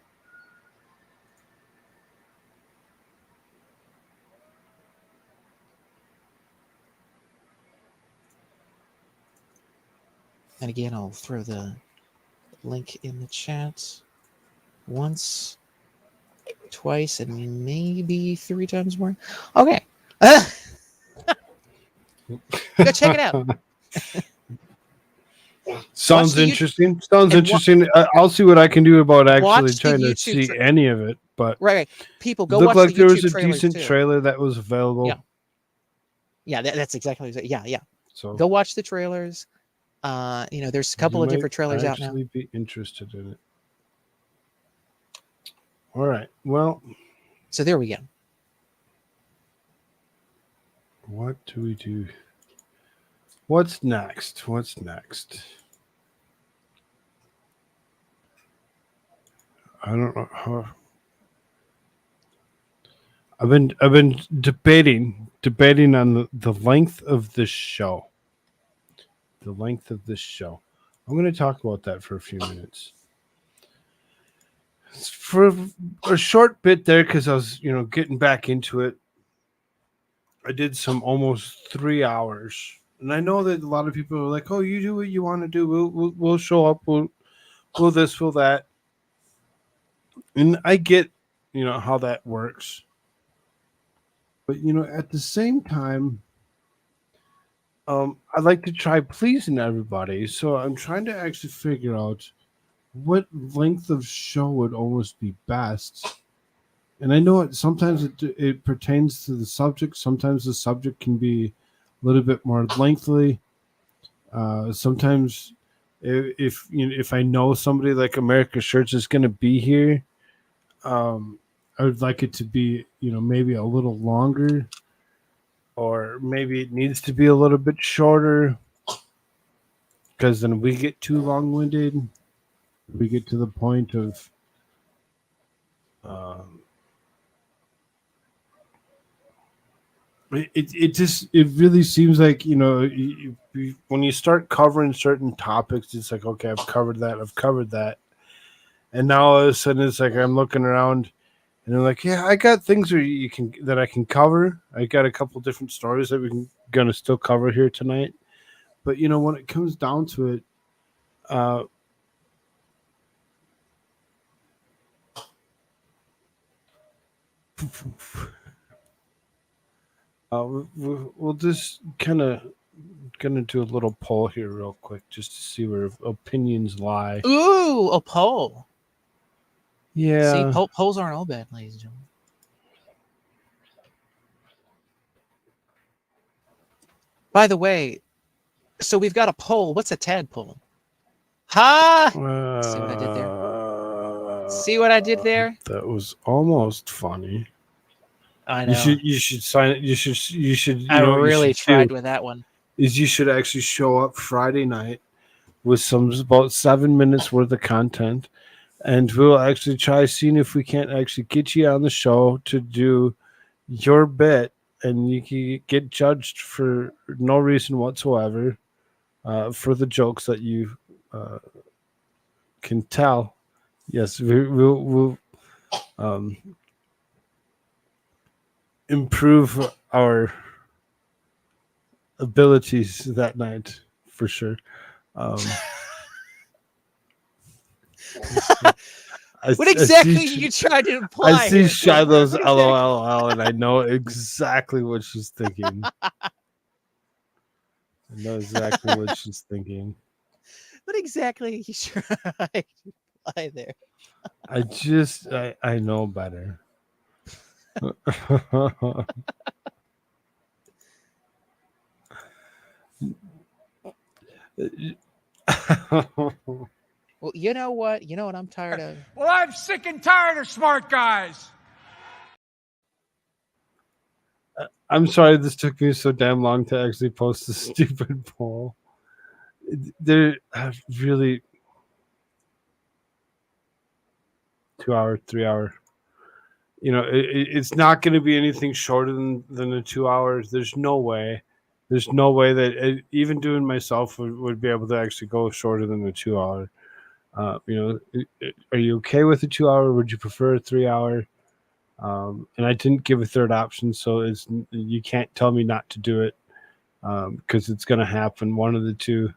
And again, I'll throw the link in the chat once, twice, and maybe 3 times more. Okay. Go check it out. Sounds the interesting. Sounds and interesting. I'll see what I can do about actually watch the trying to YouTube see any of it. But right. People, go looked watch like the there was YouTube a trailers decent too. trailer that was available. Yeah, that's exactly what it is. Yeah. So Go watch the trailers. There's a couple you of different might trailers out now. actually be interested in it. All right. Well, So there we go. what do we do? What's next? What's next? I don't know how. I've been debating on the length of this show. The length of this show. I'm going to talk about that for a few minutes. For a short bit there, because I was, getting back into it. I did some almost 3 hours, and I know that a lot of people are like, "Oh, you do what you want to do. We'll show up. We'll this, we'll that." And I get, how that works. But at the same time, I like to try pleasing everybody. So I'm trying to actually figure out what length of show would almost be best. And I know sometimes it pertains to the subject. Sometimes the subject can be a little bit more lengthy. Sometimes if I know somebody like America Shirts is going to be here, I would like it to be, maybe a little longer, or maybe it needs to be a little bit shorter, because then we get too long-winded. We get to the point of it really seems like, when you start covering certain topics, it's like, okay, I've covered that, and now all of a sudden it's like I'm looking around. And they're like, yeah, I got things that I can cover. I got a couple different stories that we're gonna still cover here tonight. But when it comes down to it, we'll just kind of gonna do a little poll here real quick, just to see where opinions lie. Ooh, a poll. Yeah. See, polls aren't all bad, ladies and gentlemen. By the way, so we've got a poll. What's a tadpole? Ha! See what I did there? See what I did there? That was almost funny. I know. You should sign it. You should. I really tried with that one. Is you should actually show up Friday night with about 7 minutes worth of content, and we'll actually try seeing if we can't actually get you on the show to do your bit, and you can get judged for no reason whatsoever, for the jokes that you can tell. Yes, we'll improve our abilities that night for sure. What exactly are you trying to imply? I see Shiloh's LOL, and I know exactly what she's thinking. I know exactly what she's thinking. What exactly are you trying to imply there? I know better. Well, you know what? You know what I'm tired of? Well, I'm sick and tired of smart guys. I'm sorry this took me so damn long to actually post this stupid poll. They're really 2 hour, 3 hour. It's not going to be anything shorter than the 2 hours. There's no way. There's no way that even doing myself would be able to actually go shorter than the 2 hour. Are you okay with a 2 hour? Would you prefer a 3 hour? And I didn't give a third option, so you can't tell me not to do it, because it's going to happen. One of the two.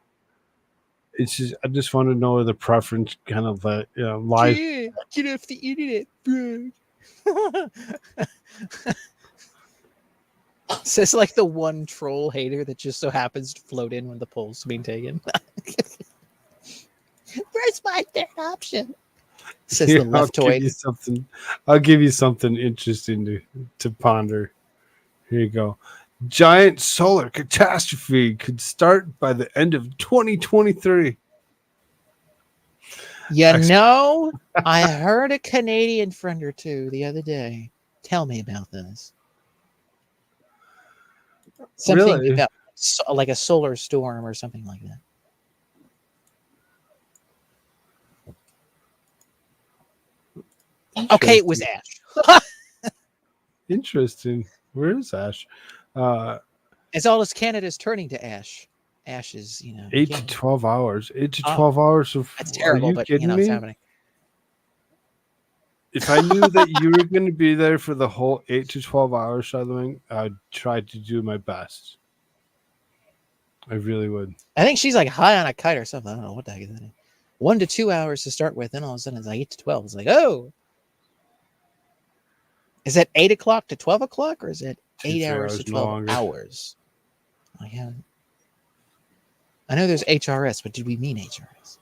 It's just I just want to know the preference, kind of live. Get off the internet, bro. Says like the one troll hater that just so happens to float in when the poll's being taken. Where's my third option? Says Here, the leftoid. I'll give you something interesting to ponder. Here you go. Giant solar catastrophe could start by the end of 2023. You know, I heard a Canadian friend or two the other day tell me about this. Something Really? about like a solar storm or something like that. Okay, it was Ash. Interesting. Where is Ash? As all as Canada's turning to Ash. Ash is, 8 king. to 12 hours. 8 to 12 hours of. That's terrible, Are you but kidding it's me? happening. If I knew that you were going to be there for the whole 8 to 12 hours, Charlemagne, I'd try to do my best. I really would. I think she's like high on a kite or something. I don't know what the heck is that. 1 to 2 hours to start with, then all of a sudden it's like 8 to 12. It's like, oh. Is that 8 o'clock to 12 o'clock, or is it 8 hours to 12 hours? I know there's HRS, but did we mean HRS?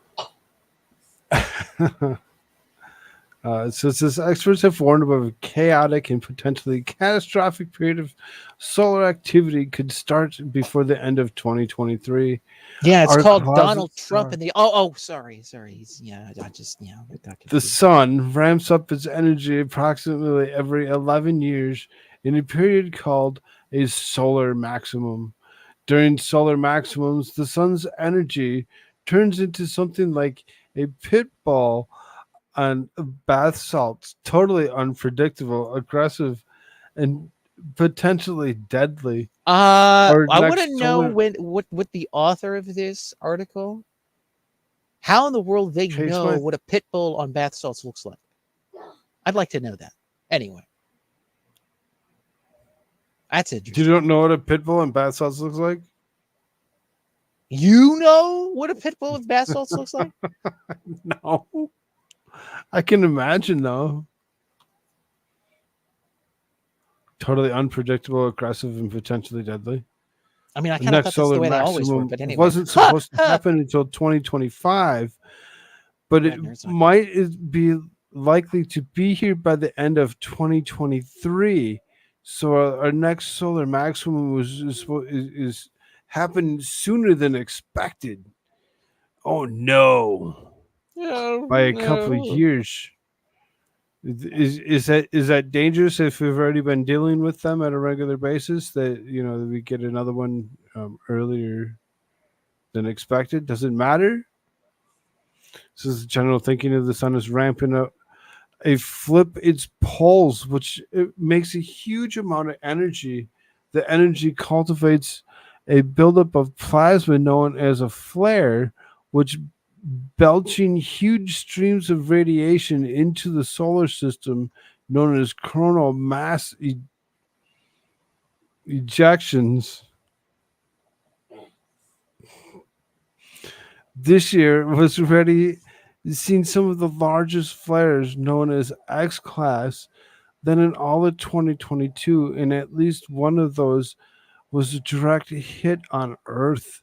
So it says experts have warned about a chaotic and potentially catastrophic period of solar activity could start before the end of 2023. Yeah, it's called Donald Trump and the. Sorry. The sun ramps up its energy approximately every 11 years in a period called a solar maximum. During solar maximums, the sun's energy turns into something like a pit bull on bath salts, totally unpredictable, aggressive, and potentially deadly. I want to know what the author of this article, how in the world they know what a pit bull on bath salts looks like. I'd like to know that. Anyway, that's interesting. You don't know what a pit bull on bath salts looks like? You know what a pit bull with bath salts looks like? No. I can imagine, though. Totally unpredictable, aggressive, and potentially deadly. I mean, I kind of thought that's the way they always were, but anyway. It wasn't supposed to happen until 2025, but it might be likely to be here by the end of 2023. So our next solar maximum is happening sooner than expected. Oh, no. By a couple of years. Is that dangerous if we've already been dealing with them at a regular basis, that we get another one earlier than expected? Does it matter? This is the general thinking of the sun is ramping up. Flip its poles, which it makes a huge amount of energy. The energy cultivates a buildup of plasma known as a flare, which belching huge streams of radiation into the solar system known as coronal mass ejections. This year was already seen some of the largest flares known as X-class than in all of 2022, and at least one of those was a direct hit on Earth.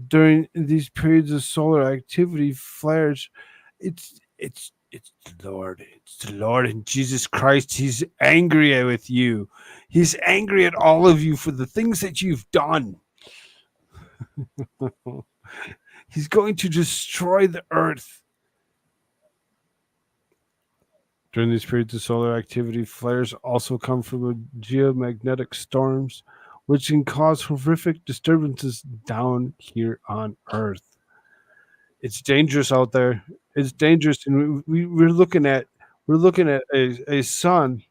During these periods of solar activity, flares, it's the Lord. It's the Lord and Jesus Christ. He's angry with you. He's angry at all of you for the things that you've done. He's going to destroy the earth. During these periods of solar activity, flares also come from geomagnetic storms, which can cause horrific disturbances down here on Earth. It's dangerous out there. It's dangerous, and we're looking at a sun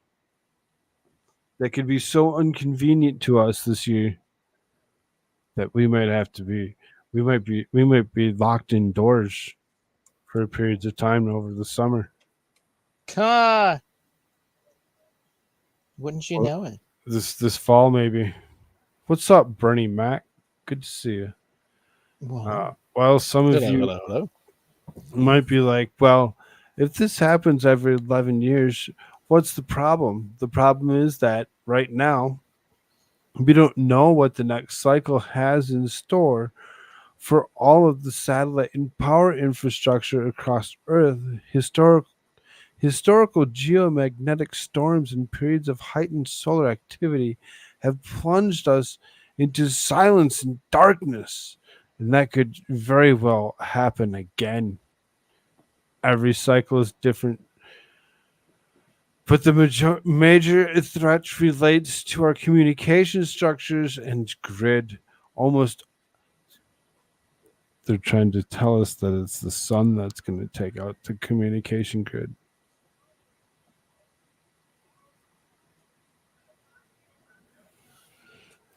that could be so inconvenient to us this year that we might be locked indoors for periods of time over the summer. Wouldn't you know it? This fall, maybe. What's up, Bernie Mac? Good to see you. Well, Well, some of Hello, you hello, hello. might be like, well, if this happens every 11 years, what's the problem? The problem is that right now, we don't know what the next cycle has in store for all of the satellite and power infrastructure across Earth. Historical geomagnetic storms and periods of heightened solar activity have plunged us into silence and darkness. And that could very well happen again. Every cycle is different. But the major threat relates to our communication structures and grid. Almost, they're trying to tell us that it's the sun that's going to take out the communication grid.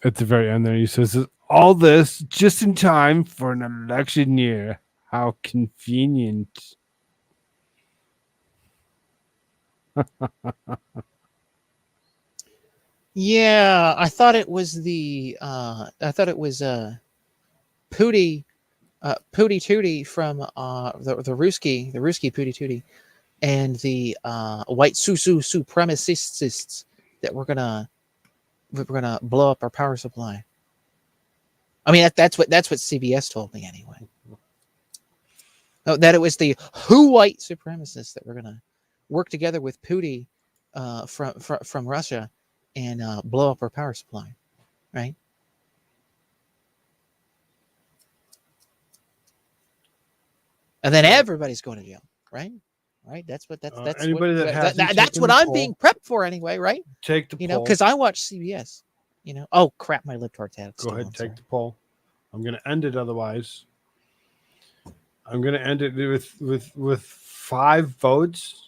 At the very end there, he says, all this just in time for an election year. How convenient. Yeah, I thought it was Pootie Pootie Tootie from the Ruski Pootie Tootie, and the white supremacists that we're gonna blow up our power supply. I mean that's what CBS told me anyway. Oh, that it was the white supremacists that were gonna work together with Pootie from Russia and blow up our power supply, right? And then everybody's going to jail, right? Right. That's what Anybody that hasn't that's taken what the I'm poll, being prepped for anyway, right? take the You know, poll. because I watch CBS. You know, oh crap, my libtard tab. Go ahead, take the poll. I'm going to end it otherwise. I'm going to end it with 5 votes.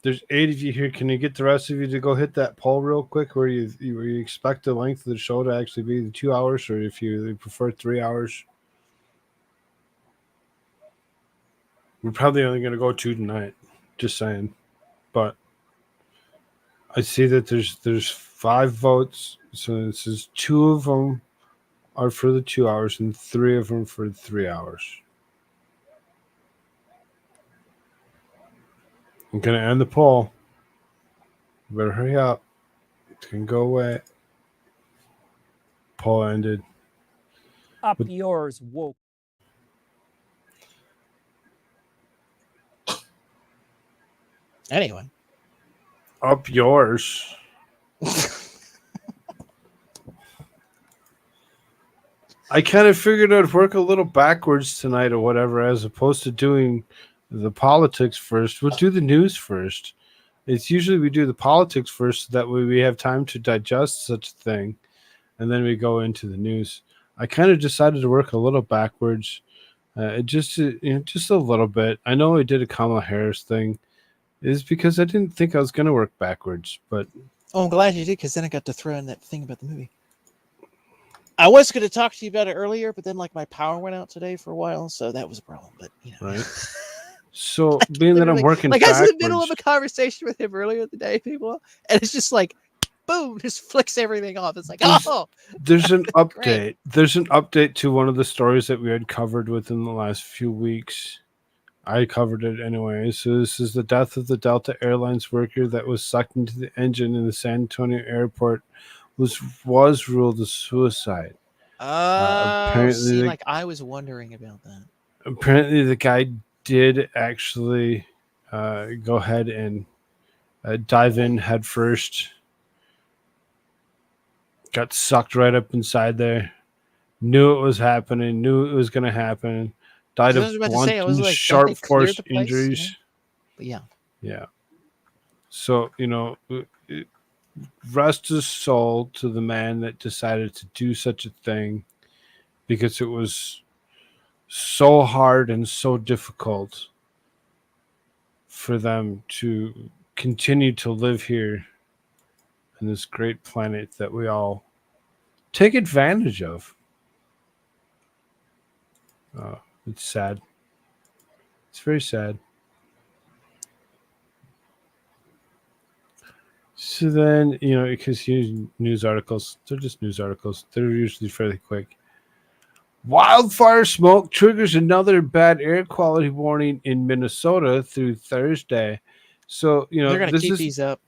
There's 8 of you here. Can you get the rest of you to go hit that poll real quick where you expect the length of the show to actually be the 2 hours, or if you prefer 3 hours? We're probably only going to go 2 tonight. Just saying. But I see that there's 5 votes. So this is 2 of them are for the 2 hours and 3 of them for the 3 hours. I'm going to end the poll. You better hurry up. It can go away. Poll ended. Up yours, woke. Anyway, Up yours. I kind of figured I'd work a little backwards tonight or whatever, as opposed to doing the politics first. We'll do the news first. It's usually we do the politics first, so that way we have time to digest such a thing, and then we go into the news. I kind of decided to work a little backwards, just a little bit. I know I did a Kamala Harris thing, is because I didn't think I was going to work backwards, but I'm glad you did, because then I got to throw in that thing about the movie. I was going to talk to you about it earlier, but then like my power went out today for a while, so that was a problem. But you know, right. So being that I'm working like I was in backwards, the middle of a conversation with him earlier today, people, and it's just like, boom, just flicks everything off. It's like, there's an update. Great. There's an update to one of the stories that we had covered within the last few weeks. I covered it anyway. So this is the death of the Delta Airlines worker that was sucked into the engine in the San Antonio airport was ruled a suicide. See, like I was wondering about that. Apparently, the guy did actually go ahead and dive in head first. Got sucked right up inside there. Knew it was happening. Knew it was going to happen. Died of blunt and sharp force injuries. You know? But yeah. Yeah. So, rest his soul to the man that decided to do such a thing, because it was so hard and so difficult for them to continue to live here in this great planet that we all take advantage of. It's sad. It's very sad. So then, because news articles, they're just news articles. They're usually fairly quick. Wildfire smoke triggers another bad air quality warning in Minnesota through Thursday. So They're going to this keep is these up.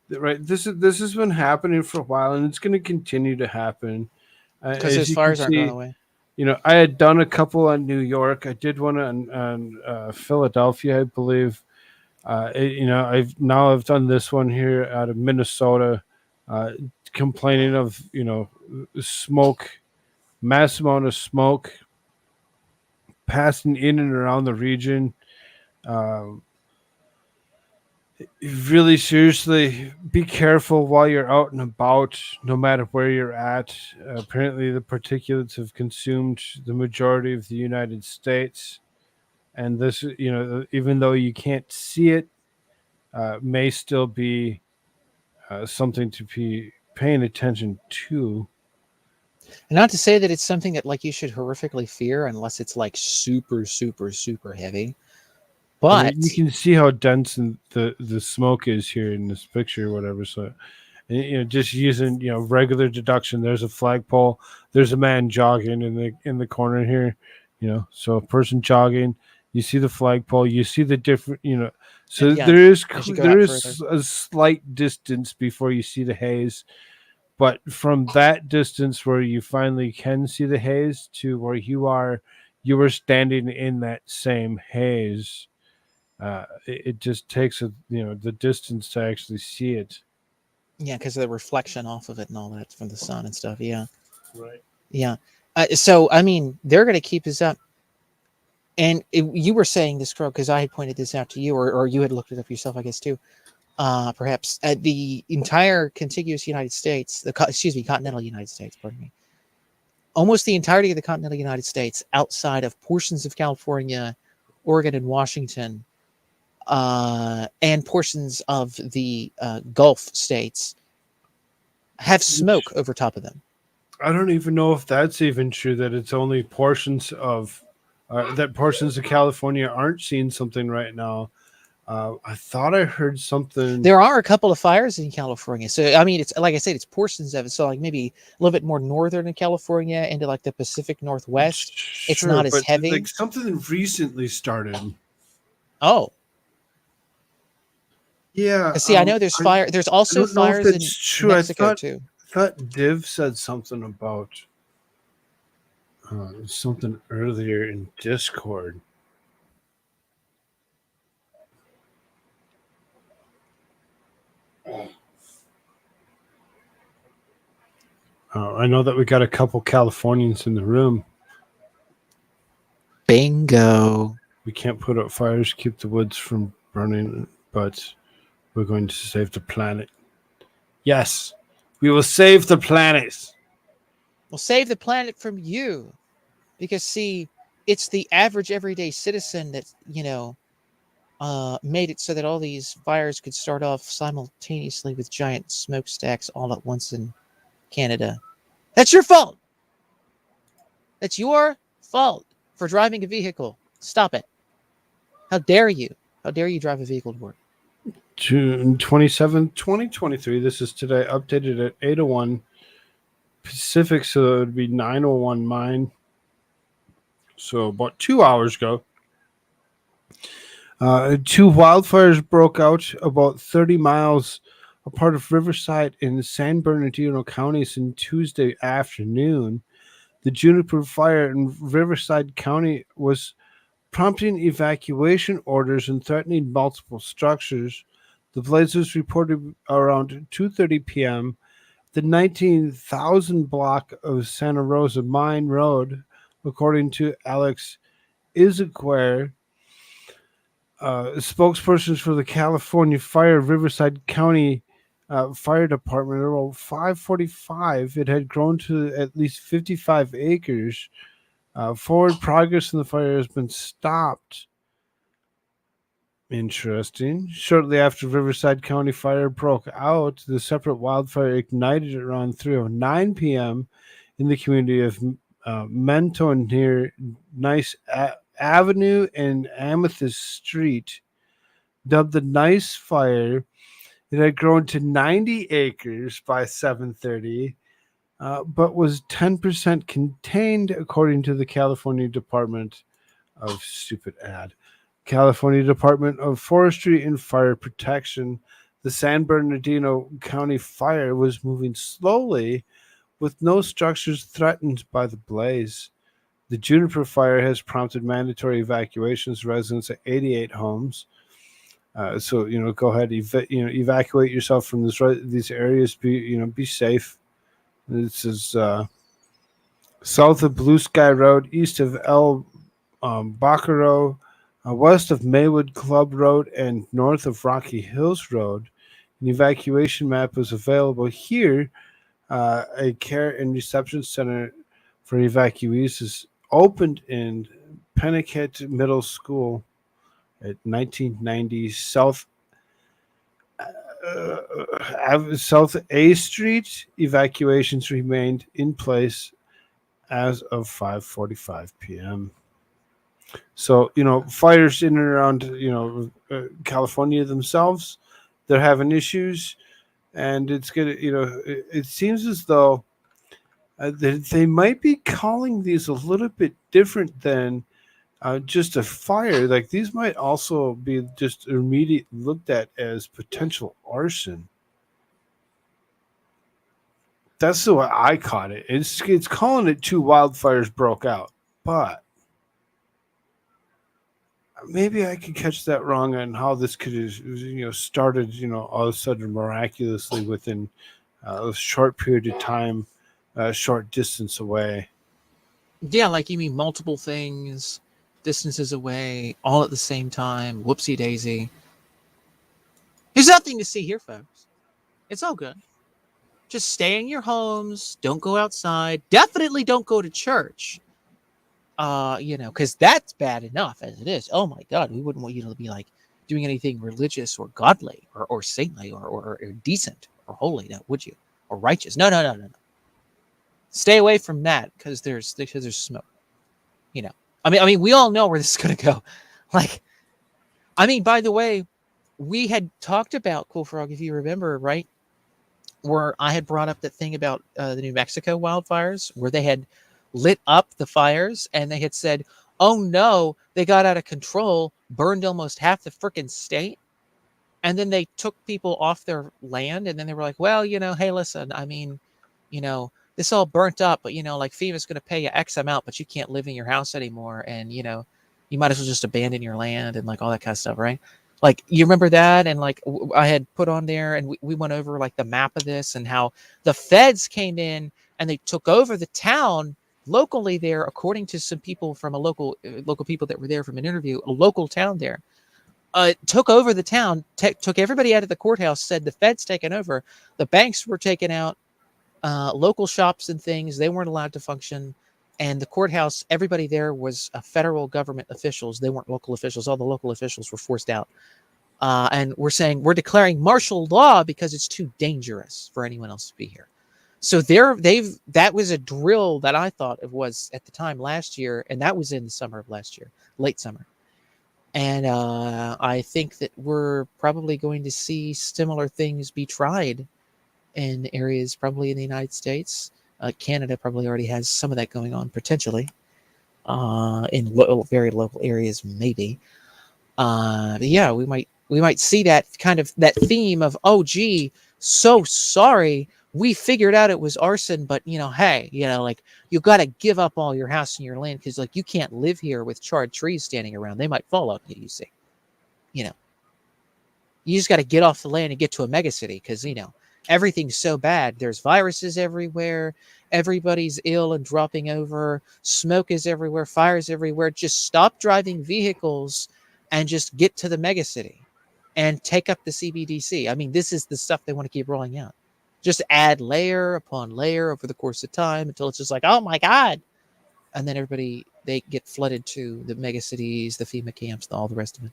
right. This has been happening for a while, and it's going to continue to happen. Because As those you can fires aren't going see, away. I had done a couple on New York. I did one on Philadelphia, I believe. I've done this one here out of Minnesota, uh, complaining of smoke, mass amount of smoke passing in and around the region. Um, really seriously, be careful while you're out and about, no matter where you're at. Apparently, the particulates have consumed the majority of the United States, and this, even though you can't see it, may still be something to be paying attention to. And not to say that it's something that like you should horrifically fear unless it's like super, super, super heavy. I But mean, you can see how dense the smoke is here in this picture, or whatever. So, just using regular deduction. There's a flagpole. There's a man jogging in the corner here. So a person jogging. You see the flagpole. You see the different. So and yeah, as you go there out further. is a slight distance before you see the haze. But from that distance where you finally can see the haze to where you are standing in that same haze. It just takes the distance to actually see it. Yeah, because of the reflection off of it and all that from the sun and stuff. Yeah. Right. Yeah. So, I mean, they're going to keep this up. And you were saying this, Crow, because I had pointed this out to you, or you had looked it up yourself, I guess, too. Perhaps the entire contiguous United States, continental United States, pardon me, almost the entirety of the continental United States, outside of portions of California, Oregon, and Washington, and portions of the Gulf states, have smoke over top of them. I don't even know if that's even true. That it's only portions of portions of California aren't seeing something right now. I thought I heard something. There are a couple of fires in California. So, I mean, it's like I said, it's portions of it. So, like maybe a little bit more northern in California into like the Pacific Northwest. Sure, It's not as but heavy. like something recently started. Oh, Yeah. see, I know there's fire. There's also fires in Mexico too. I thought Div said something about something earlier in Discord. I know that we got a couple Californians in the room. Bingo. We can't put out fires, keep the woods from burning, but we're going to save the planet. Yes, we will save the planet. We'll save the planet from you. Because, see, it's the average everyday citizen that, made it so that all these fires could start off simultaneously with giant smokestacks all at once in Canada. That's your fault. That's your fault for driving a vehicle. Stop it. How dare you? How dare you drive a vehicle to work? June 27th, 2023. This is today, updated at 8:01 Pacific, so it would be 9:01 mine. So about 2 hours ago. Two wildfires broke out about 30 miles apart of Riverside in San Bernardino counties on Tuesday afternoon. The Juniper fire in Riverside County was prompting evacuation orders and threatening multiple structures. The blaze was reported around 2:30 p.m. The 19,000 block of Santa Rosa Mine Road, according to Alex Izaguirre, spokespersons for the California Fire Riverside County Fire Department. Around 5:45, it had grown to at least 55 acres. Forward progress in the fire has been stopped. Interesting. Shortly after Riverside County Fire broke out, the separate wildfire ignited around 3:09 p.m. in the community of Mentone near Nice Avenue and Amethyst Street. Dubbed the Nice Fire, it had grown to 90 acres by 7:30. but was 10% contained, according to the California Department of California Department of Forestry and Fire Protection. The San Bernardino County fire was moving slowly with no structures threatened by the blaze. The juniper fire has prompted mandatory evacuations of residents at 88 homes. So go ahead, evacuate yourself from these areas. Be safe. This is south of Blue Sky Road, east of El Bacaro, west of Maywood Club Road, and north of Rocky Hills Road. An evacuation map is available here. A care and reception center for evacuees is opened in Pennicott Middle School at 1990 South A Street. Evacuations remained in place as of 5:45 p.m. So fires in and around California themselves, they're having issues, and it's gonna it seems as though they might be calling these a little bit different than just a fire. Like these might also be just immediate looked at as potential arson. That's the way I caught it. It's calling it two wildfires broke out, but maybe I could catch that wrong on how this could have started all of a sudden miraculously within a short period of time, a short distance away. Yeah, like you mean multiple things, distances away, all at the same time. Whoopsie daisy. There's nothing to see here, folks. It's all good. Just stay in your homes. Don't go outside. Definitely don't go to church. Because that's bad enough as it is. Oh my God, we wouldn't want you to be like doing anything religious or godly or saintly or decent or holy, now, would you? Or righteous? No. Stay away from that because there's smoke. I mean, we all know where this is gonna go. Like, I mean, by the way, we had talked about Koolfrogg, if you remember, right? Where I had brought up that thing about the New Mexico wildfires, where they had lit up the fires and they had said, oh no, they got out of control, burned almost half the freaking state. And then they took people off their land. And then they were like, well, hey, listen, I mean, this all burnt up, but like FEMA's going to pay you X amount, but you can't live in your house anymore. And, you might as well just abandon your land and like all that kind of stuff, right? Like, you remember that? And like I had put on there and we went over like the map of this and how the feds came in and they took over the town locally there, according to some people from a local people that were there from an interview, a local town there, took over the town, took everybody out of the courthouse, said the feds taken over, the banks were taken out, local shops and things, they weren't allowed to function. And the courthouse, everybody there was federal government officials. They weren't local officials. All the local officials were forced out. And we're saying we're declaring martial law because it's too dangerous for anyone else to be here. So that was a drill that I thought it was at the time last year, and that was in the summer of last year, late summer. And I think that we're probably going to see similar things be tried in areas probably in the United States. Canada probably already has some of that going on potentially in very local areas, maybe. But yeah, we might see that kind of that theme of, oh, gee, so sorry, we figured out it was arson, but hey, like you got to give up all your house and your land because like you can't live here with charred trees standing around. They might fall on you. You see, you just got to get off the land and get to a megacity because everything's so bad. There's viruses everywhere. Everybody's ill and dropping over. Smoke is everywhere. Fires everywhere. Just stop driving vehicles and just get to the megacity and take up the CBDC. I mean, this is the stuff they want to keep rolling out. Just add layer upon layer over the course of time until it's just like, oh my God. And then they get flooded to the megacities, the FEMA camps, all the rest of it.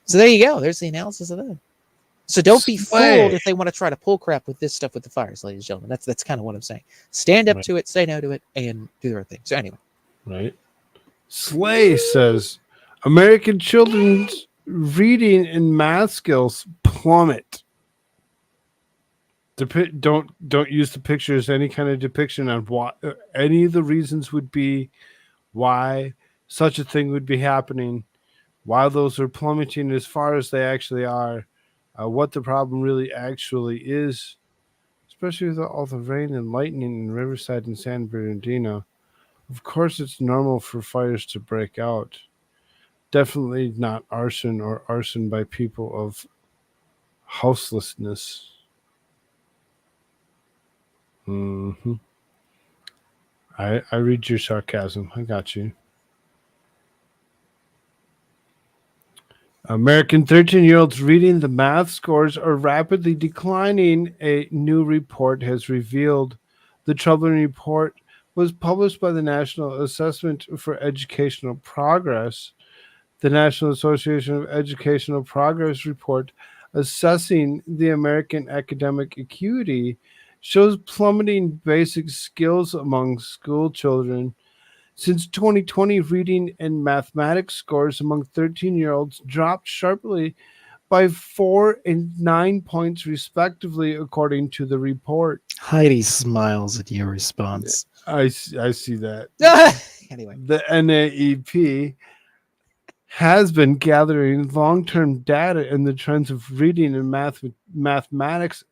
So there you go. There's the analysis of that. So don't be fooled if they want to try to pull crap with this stuff with the fires, ladies and gentlemen. That's kind of what I'm saying. Stand up to it, say no to it, and do the right thing. So anyway. Right. Slay says, American children's reading and math skills plummet. Don't use the picture as any kind of depiction on what any of the reasons would be why such a thing would be happening, why those are plummeting as far as they actually are, what the problem really actually is, especially with all the rain and lightning in Riverside and San Bernardino. Of course, it's normal for fires to break out. Definitely not arson or arson by people of houselessness. Hmm. I read your sarcasm. I got you. American 13-year-olds reading the math scores are rapidly declining, a new report has revealed. The troubling report was published by the National Assessment for Educational Progress. The National Association of Educational Progress report assessing the American academic acuity shows plummeting basic skills among school children. Since 2020, reading and mathematics scores among 13-year-olds dropped sharply by 4 and 9 points, respectively, according to the report. Heidi smiles at your response. I see that. Anyway, The NAEP has been gathering long-term data in the trends of reading and mathematics.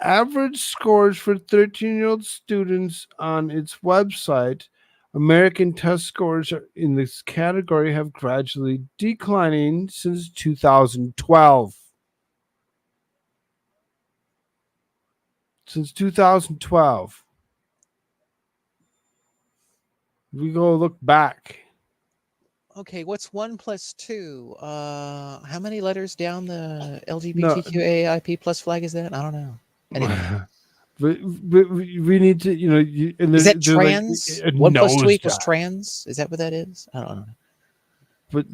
Average scores for 13-year-old students on its website. American test scores in this category have gradually declining since 2012. Since 2012. We go look back. okay, what's 1 plus 2? How many letters down the LGBTQAIP plus flag is that? I don't know. Anyway. But we need to, and Is that they're trans? like, 1 plus 2 nose equals job. trans? Is that what that is? I don't know. But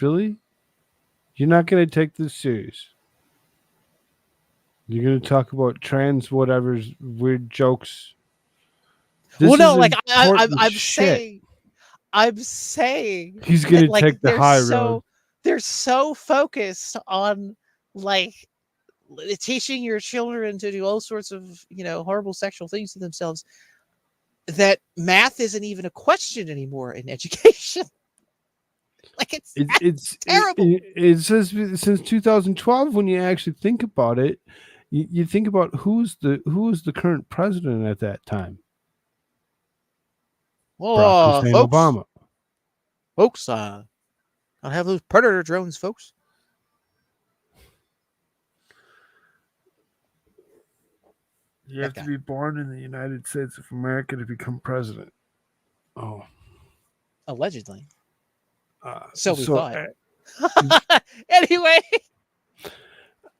really? You're not going to take this serious. You're going to talk about trans whatever's weird jokes. This Well, no, is like important shit. I'm saying He's going that, to like, take the high road. they're so focused on like teaching your children to do all sorts of horrible sexual things to themselves that math isn't even a question anymore in education. Like it's terrible. It says since 2012. When you actually think about it, you think about who was the current president at that time. Barack Oh, Hussein folks, Obama. folks, I'll have those predator drones, folks. You have to be born in the United States of America to become president. Oh, allegedly. So we thought. Anyway,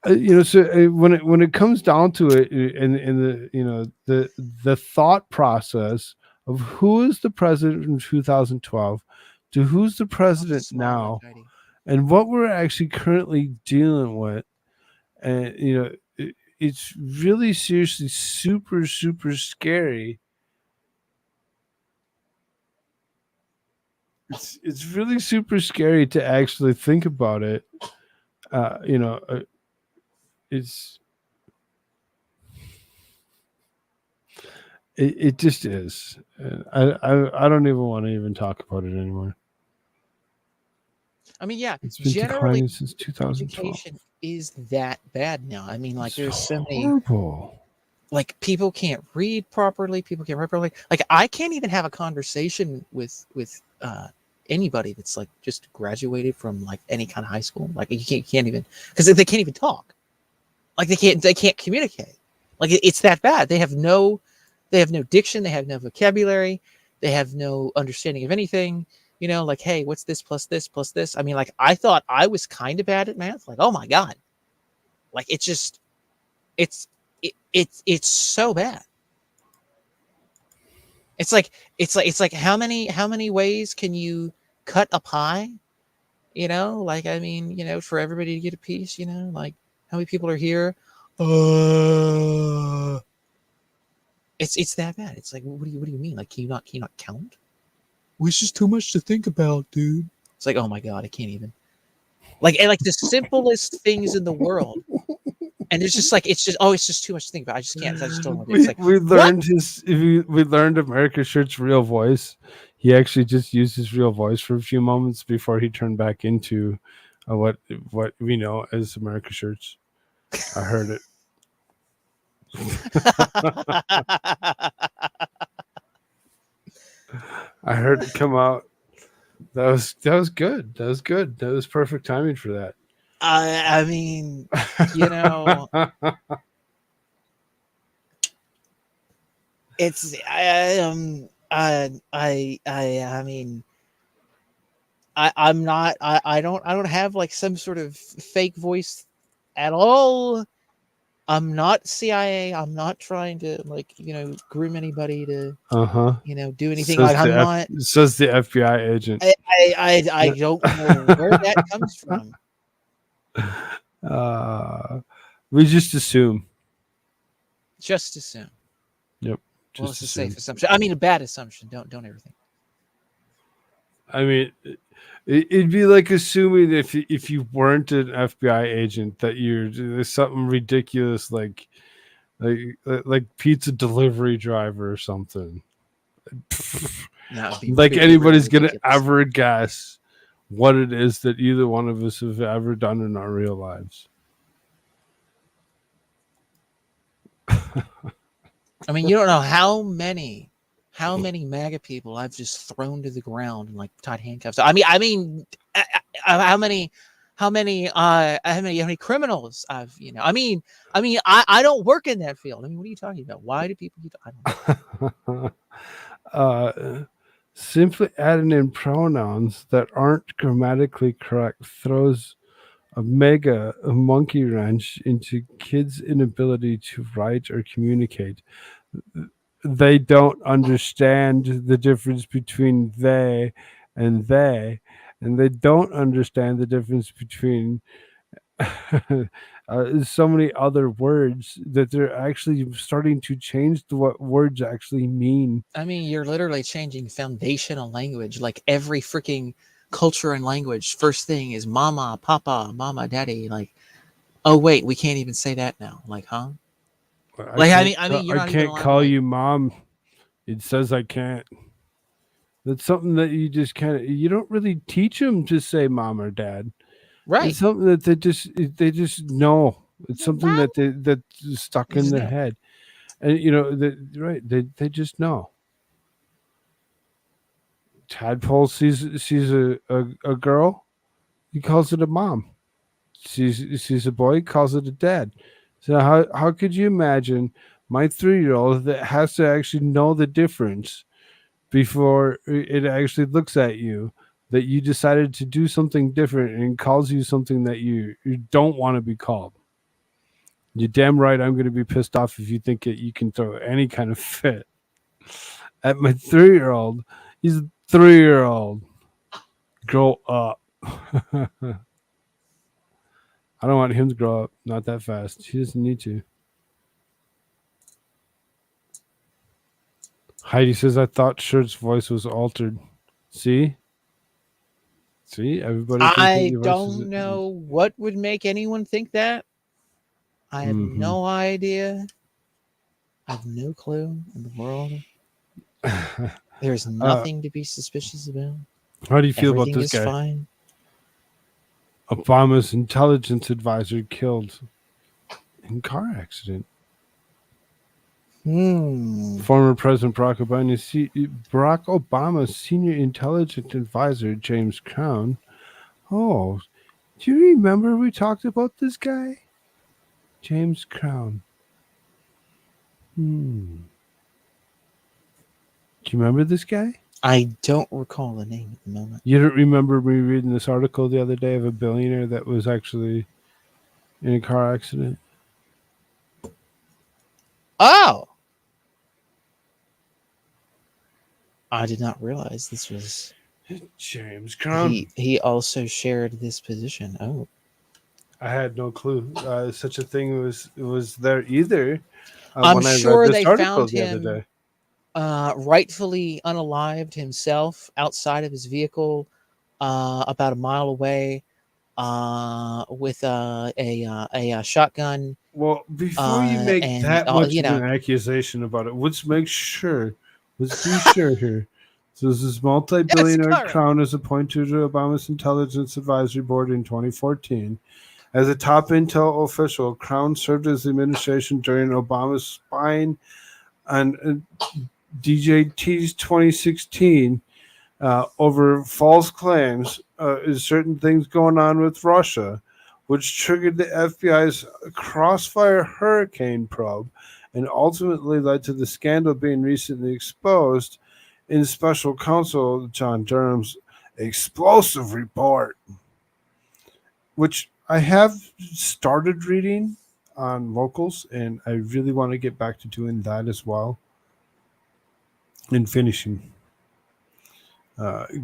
when it comes down to it, in the thought process of who is the president in 2012 to who's the president now, and what we're actually currently dealing with, and it's really seriously super, super scary. It's really super scary to actually think about it. It just is. I don't even want to even talk about it anymore. I mean, yeah, it's been declining since 2012. Education is that bad now. I mean, like, there's so many. Horrible. Like, people can't read properly. People can't write properly. Like, I can't even have a conversation with anybody that's like just graduated from like any kind of high school. Like, you can't even, because they can't even talk. Like, they can't communicate. Like, it's that bad. They have no diction. They have no vocabulary. They have no understanding of anything. Like, hey, what's this plus this plus this? I mean, like, I thought I was kind of bad at math. Like, oh my God. Like, it's just, it's so bad. It's like how many ways can you cut a pie? Like, I mean, for everybody to get a piece, like, how many people are here? It's that bad. It's like, what do you mean? Like, can you not count? Well, it's just too much to think about, dude. It's like, oh my God, I can't even. Like, and like the simplest things in the world. And it's just like it's just too much to think about. I just can't. I just don't want to. We, It's like we what? learned we learned America Shirt's real voice. He actually just used his real voice for a few moments before he turned back into what we know as America Shirts. I heard it. I heard it come out. That was good. That was good. That was perfect timing for that. I mean, you know, it's I mean, I'm not I don't have like some sort of fake voice at all. I'm not CIA. I'm not trying to like, groom anybody to, Uh-huh. do anything. Like I'm not. Says the FBI agent. I don't know where that comes from. We just assume. Just assume. Yep. Well, it's Just a assume. safe assumption. I mean, a bad assumption. Don't ever think. I mean, it'd be like assuming if you weren't an FBI agent that there's something ridiculous like pizza delivery driver or something. Like anybody's gonna ever guess what it is that either one of us have ever done in our real lives. I mean, you don't know how many MAGA people I've just thrown to the ground and like tied handcuffs. I mean, how many criminals I've, I mean, I don't work in that field. I mean, what are you talking about? Why do people? I don't know. Simply adding in pronouns that aren't grammatically correct throws a monkey wrench into kids' inability to write or communicate. They don't understand the difference between they, and they don't understand the difference between so many other words that they're actually starting to change what words actually mean. I mean, you're literally changing foundational language, like every freaking culture and language. First thing is mama, papa, mama, daddy. Like, oh wait, we can't even say that now. Like, huh? I can't call you mom. It says I can't. That's something that you just you don't really teach them to say mom or dad. Right. It's something that they just know. It's something that's stuck in their head. And they just know. Tadpole sees a girl, he calls it a mom. Sees a boy, calls it a dad. So how could you imagine my 3-year-old that has to actually know the difference before it actually looks at you that you decided to do something different and calls you something that you don't want to be called? You're damn right I'm going to be pissed off if you think that you can throw any kind of fit at my 3-year-old. He's a 3-year-old. Grow up. I don't want him to grow up. Not that fast. He doesn't need to. Heidi says, I thought Shirt's voice was altered. See? Everybody. I don't know what would make anyone think that. I have no idea. I have no clue in the world. There's nothing to be suspicious about. How do you feel about this guy? Everything is fine. Obama's intelligence advisor killed in car accident. Former President Barack Obama's senior intelligence advisor, James Crown. Oh, do you remember we talked about this guy? James Crown. Do you remember this guy? I don't recall the name at the moment. You don't remember me reading this article the other day of a billionaire that was actually in a car accident? Oh! I did not realize this was James Crown. He also shared this position. Oh. I had no clue such a thing was there either. I'm sure they found him rightfully unalived himself outside of his vehicle, about a mile away. with a shotgun. Well, before you make And that much you of know, an accusation about it, let's be sure here. So this yes, multi-billionaire Conrad. Crown is appointed to Obama's Intelligence Advisory Board in 2014. As a top intel official, Crown served as the administration during Obama's spying on DJT's 2016 over false claims is certain things going on with Russia, which triggered the FBI's Crossfire Hurricane probe and ultimately led to the scandal being recently exposed in Special Counsel John Durham's explosive report, which I have started reading on locals, and I really want to get back to doing that as well and finishing.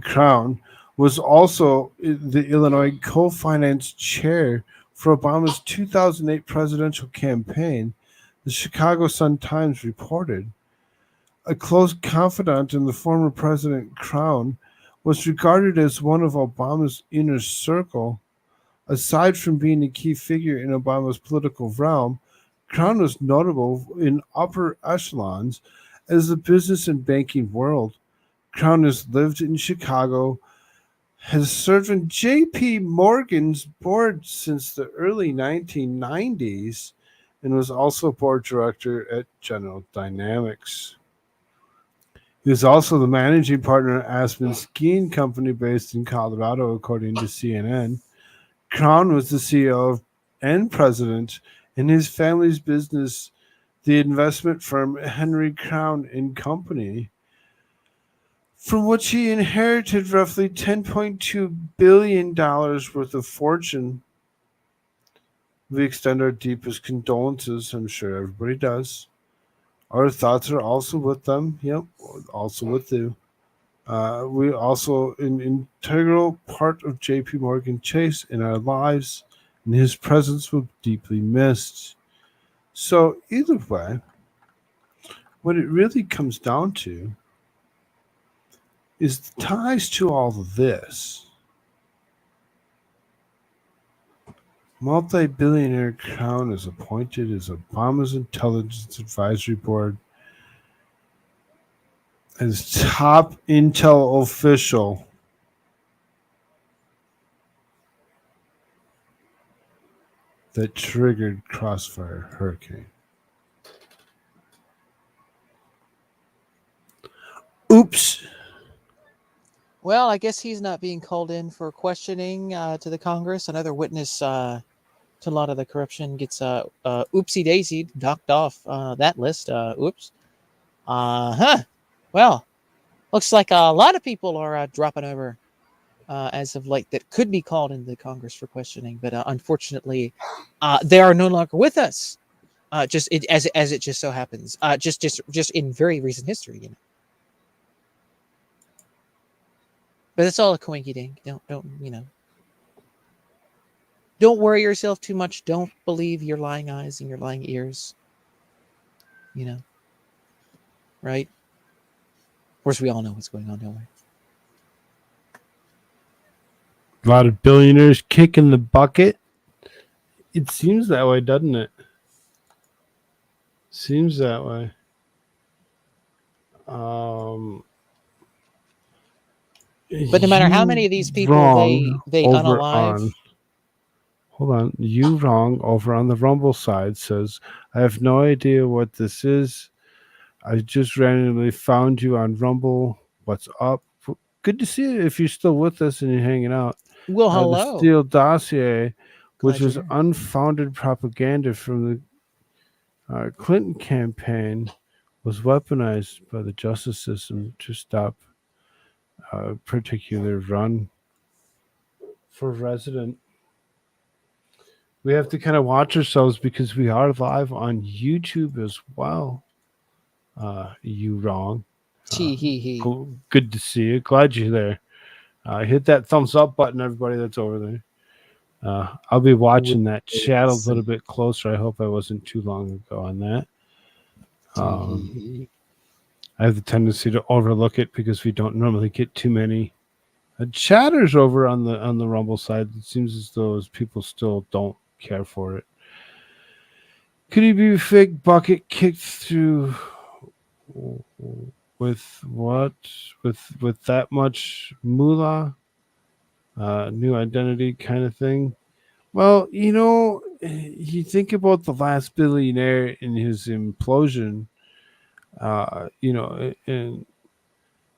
Crown was also the Illinois co-finance chair for Obama's 2008 presidential campaign, the Chicago Sun-Times reported. A close confidant in the former President Crown was regarded as one of Obama's inner circle. Aside from being a key figure in Obama's political realm, Crown was notable in upper echelons as the business and banking world. Crown has lived in Chicago, has served on J.P. Morgan's board since the early 1990s, and was also board director at General Dynamics. He was also the managing partner at Aspen Skiing Company based in Colorado, according to CNN. Crown was the CEO and president in his family's business, the investment firm Henry Crown and Company, from which he inherited roughly $10.2 billion worth of fortune. We extend our deepest condolences. I'm sure everybody does. Our thoughts are also with them. Yep, also with you. We also an integral part of J.P. Morgan Chase in our lives, and his presence will be deeply missed. So either way, what it really comes down to is the ties to all of this. Multi-billionaire Crown is appointed as Obama's Intelligence Advisory Board as top intel official. That triggered Crossfire Hurricane. Oops. Well, I guess he's not being called in for questioning to the Congress. Another witness to a lot of the corruption gets oopsie daisy knocked off that list. Oops. Well, looks like a lot of people are dropping over as of late that could be called into the Congress for questioning, but unfortunately, they are no longer with us. As it just so happens, just in very recent history, you know. But it's all a coinky dink. Don't worry yourself too much. Don't believe your lying eyes and your lying ears. You know, right? Of course, we all know what's going on, don't we? A lot of billionaires kicking the bucket. It seems that way, doesn't it? Seems that way. But no matter how many of these people they unalive. Hold on. You wrong over on the Rumble side says, I have no idea what this is. I just randomly found you on Rumble. What's up? Good to see you if you're still with us and you're hanging out. Well, The hello. Steele dossier, which Glad was you're here. unfounded propaganda from the Clinton campaign, was weaponized by the justice system to stop a particular run for president. We have to kind of watch ourselves because we are live on YouTube as well. You wrong. Good to see you. Glad you're there. Hit that thumbs up button, everybody that's over there. I'll be watching that chat a little bit closer. I hope I wasn't too long ago on that. I have the tendency to overlook it because we don't normally get too many chatters over on the Rumble side. It seems as though people still don't care for it. Could he be a fake bucket kicked through with what? With that much moolah? New identity kind of thing? Well, you think about the last billionaire in his implosion, and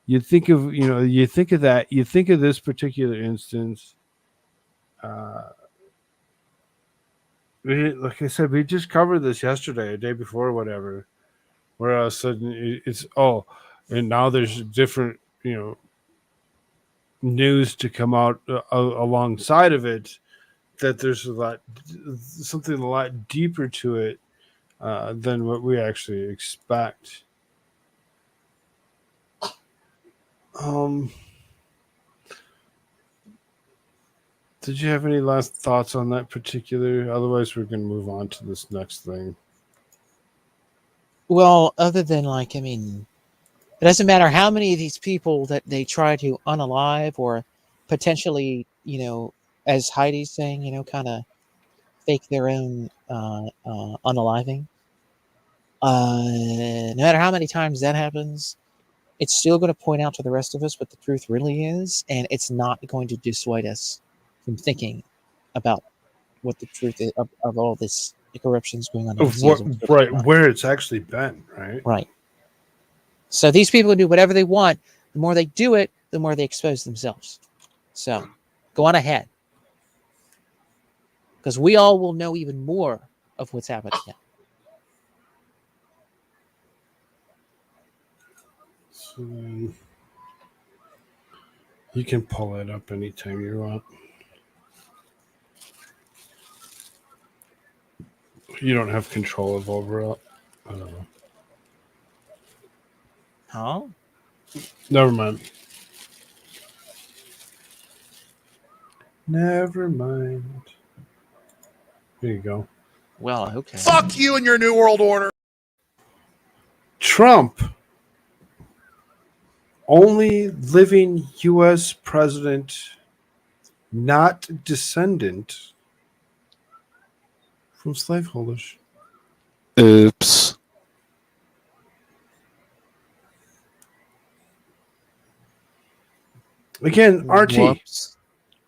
you think of that, you think of this particular instance. Like I said, we just covered this yesterday, a day before, or whatever, where all of a sudden it's and now there's different, news to come out alongside of it, that there's something a lot deeper to it than what we actually expect. Did you have any last thoughts on that particular? Otherwise, we're going to move on to this next thing. Well, other than it doesn't matter how many of these people that they try to unalive or potentially, as Heidi's saying, kind of fake their own unaliving. No matter how many times that happens, it's still going to point out to the rest of us what the truth really is, and it's not going to dissuade us from thinking about what the truth is of all this corruptions going on. Of what, right, where it's actually been, right? Right. So these people do whatever they want. The more they do it, the more they expose themselves. So go on ahead. Because we all will know even more of what's happening now. So you can pull it up anytime you want. You don't have control of over it. Huh? Never mind. Never mind. There you go. Well, okay. Fuck you and your New World Order. Trump, only living U.S. president, not descendant from slaveholders. Oops. Again, RT. Whoops.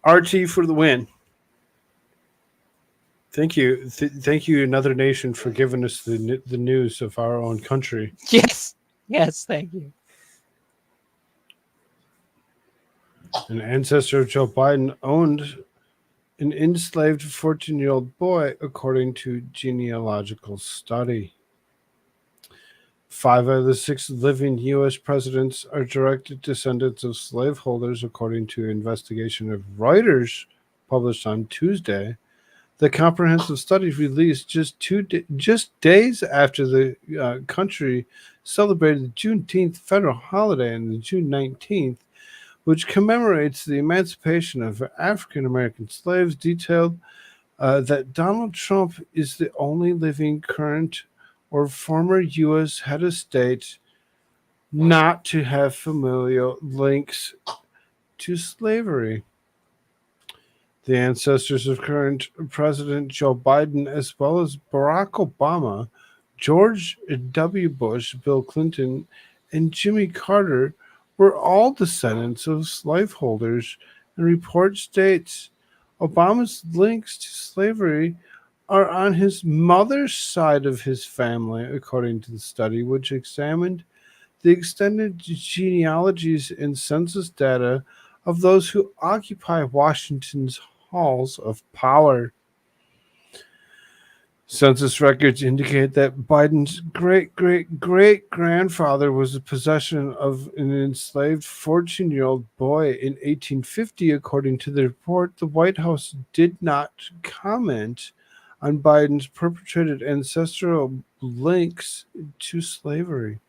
RT for the win. Thank you. Thank you, another nation, for giving us the news of our own country. Yes. Yes, thank you. An ancestor of Joe Biden owned an enslaved 14-year-old boy, according to genealogical study. 5 out of the 6 living U.S. presidents are direct descendants of slaveholders, according to investigation of Reuters published on Tuesday. The comprehensive study released just days after the country celebrated the Juneteenth federal holiday on the June 19th, which commemorates the emancipation of African American slaves, detailed that Donald Trump is the only living current or former U.S. head of state not to have familial links to slavery. The ancestors of current President Joe Biden, as well as Barack Obama, George W. Bush, Bill Clinton, and Jimmy Carter, were all descendants of slaveholders, and report states Obama's links to slavery are on his mother's side of his family, according to the study, which examined the extended genealogies and census data of those who occupy Washington's halls of power. Census records indicate that Biden's great-great-great-grandfather was the possession of an enslaved 14-year-old boy in 1850. According to the report, the White House did not comment on Biden's perpetrated ancestral links to slavery.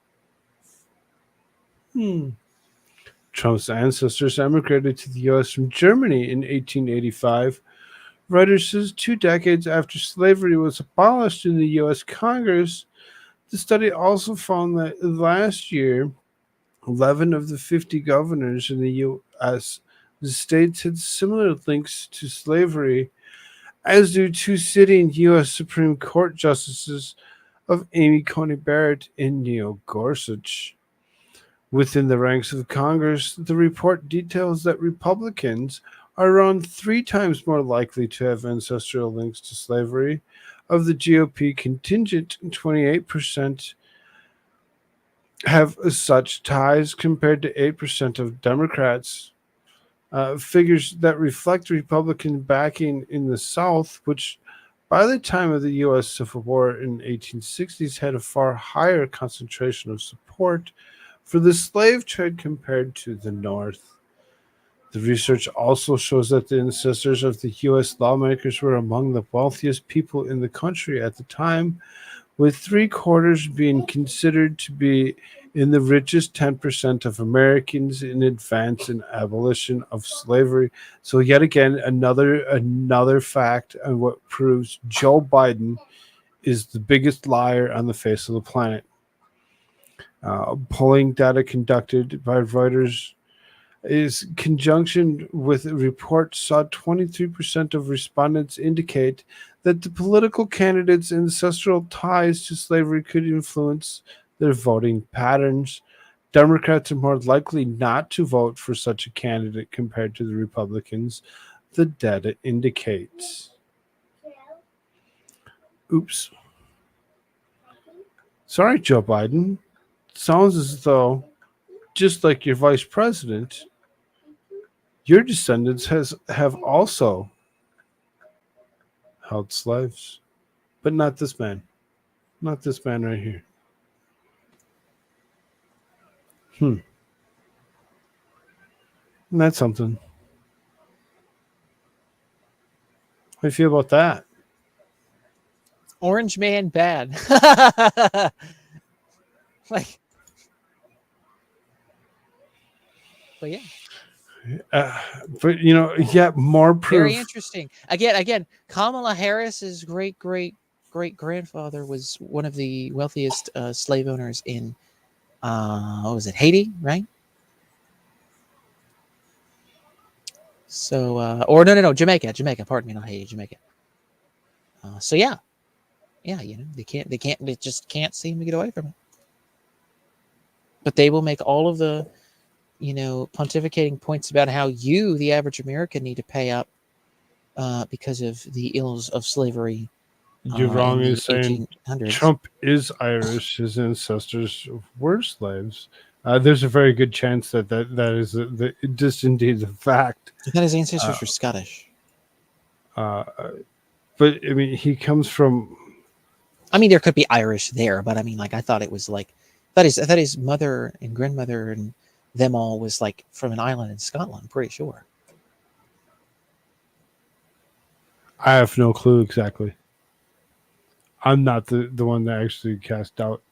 Trump's ancestors emigrated to the U.S. from Germany in 1885. Reuters says 2 decades after slavery was abolished in the U.S. Congress, the study also found that last year, 11 of the 50 governors in the U.S. the states had similar links to slavery, as do two sitting U.S. Supreme Court justices of Amy Coney Barrett and Neil Gorsuch. Within the ranks of Congress, the report details that Republicans are around 3 times more likely to have ancestral links to slavery. Of the GOP contingent, 28% have such ties compared to 8% of Democrats. Figures that reflect Republican backing in the South, which by the time of the U.S. Civil War in the 1860s had a far higher concentration of support for the slave trade compared to the North. The research also shows that the ancestors of the U.S. lawmakers were among the wealthiest people in the country at the time, with 3/4 being considered to be in the richest 10% of Americans in advance in abolition of slavery. So yet again, another fact on what proves Joe Biden is the biggest liar on the face of the planet. Polling data conducted by Reuters is conjunction with a report saw 23% of respondents indicate that the political candidates' ancestral ties to slavery could influence their voting patterns. Democrats are more likely not to vote for such a candidate compared to the Republicans, the data indicates. Oops. Sorry, Joe Biden. Sounds as though, just like your vice president, your descendants have also held slaves, but not this man. Not this man right here. And that's something. How do you feel about that? Orange man bad. Like, but yeah. But yet more proof. Very interesting. Again, Kamala Harris's great grandfather was one of the wealthiest slave owners in what was it, Haiti, right? So or no, Jamaica. Pardon me, not Haiti, Jamaica. So yeah, they just can't seem to get away from it. But they will make all of the pontificating points about how you, the average American, need to pay up because of the ills of slavery. You're wrong in saying 1800s. Trump is Irish. His ancestors were slaves. There's a very good chance that is just indeed the fact. I thought his ancestors were Scottish. But I mean, he comes from. I mean, there could be Irish there, but I mean, like, I thought it was like I thought his mother and grandmother and them all was like from an island in Scotland. I'm pretty sure. I have no clue exactly. I'm not the one that actually cast doubt.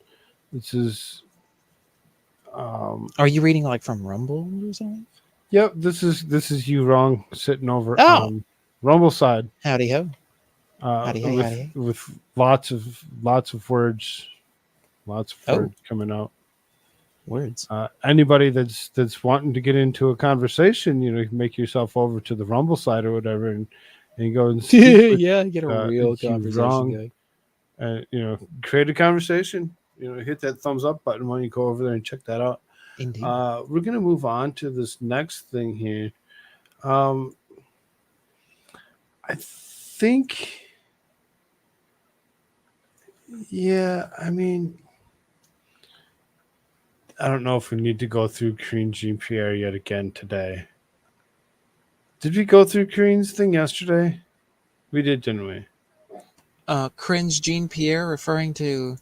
This is. Are you reading like from Rumble or something? Yep, this is you wrong sitting over on Rumble side. Howdy ho. Howdy ho. With lots of words, lots of words coming out. Words. Anybody that's wanting to get into a conversation, make yourself over to the Rumble side or whatever, and go and get a real conversation going. Create a conversation. Hit that thumbs up button when you go over there and check that out. Indeed. We're gonna move on to this next thing here. I think. Yeah, I mean, I don't know if we need to go through Karine Jean-Pierre yet again today. Did we go through Karine's thing yesterday? We did, didn't we? Cringe Jean-Pierre referring to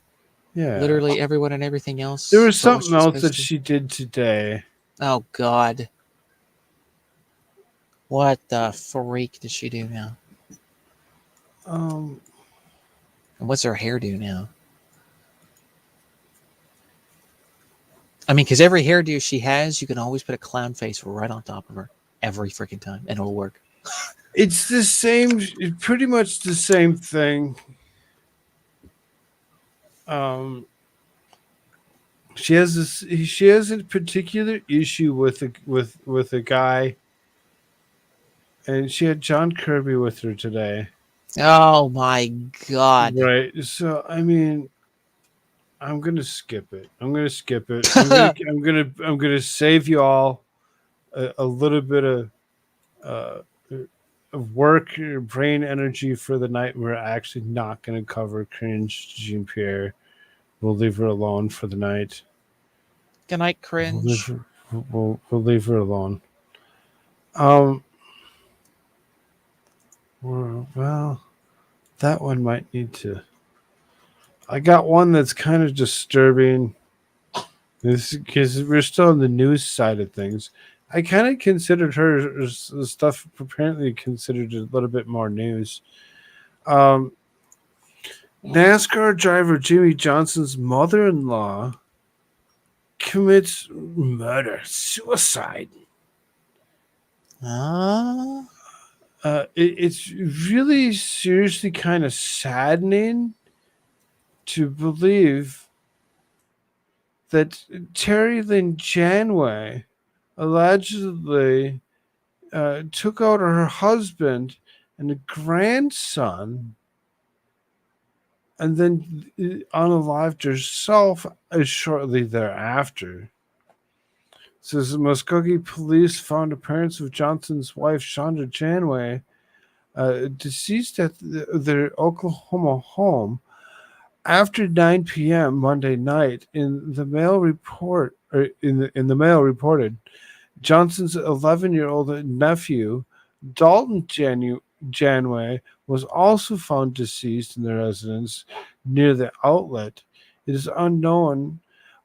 literally everyone and everything else. There was something else that she did today. Oh, God. What the freak does she do now? And what's her hairdo now? I mean, because every hairdo she has, you can always put a clown face right on top of her every freaking time, and it'll work. It's the same, pretty much the same thing. She has a particular issue with a guy and she had John Kirby with her today. Oh my God. Right. So I mean, I'm gonna skip it. I'm gonna skip it. I'm gonna save you all a little bit uh, of work, brain energy for the night. We're actually not gonna cover cringe Jean Pierre. We'll leave her alone for the night. Good night, We'll leave cringe. her, we'll leave her alone. Um. Well, that one might need to. I got one that's kind of disturbing. This because we're still in the news side of things. I kind of considered her stuff apparently considered a little bit more news. Um, NASCAR driver Jimmy Johnson's mother-in-law commits murder, suicide. Ah. It's really seriously kind of saddening to believe that Terry Lynn Janway allegedly took out her husband and a grandson and then unalived herself shortly thereafter. Says Muskogee police found appearance of Johnson's wife, Chandra Janway, deceased at their Oklahoma home after 9 p.m. Monday night. In the mail reported Johnson's 11-year-old nephew, Dalton Janway, was also found deceased in the residence near the outlet. It is unknown.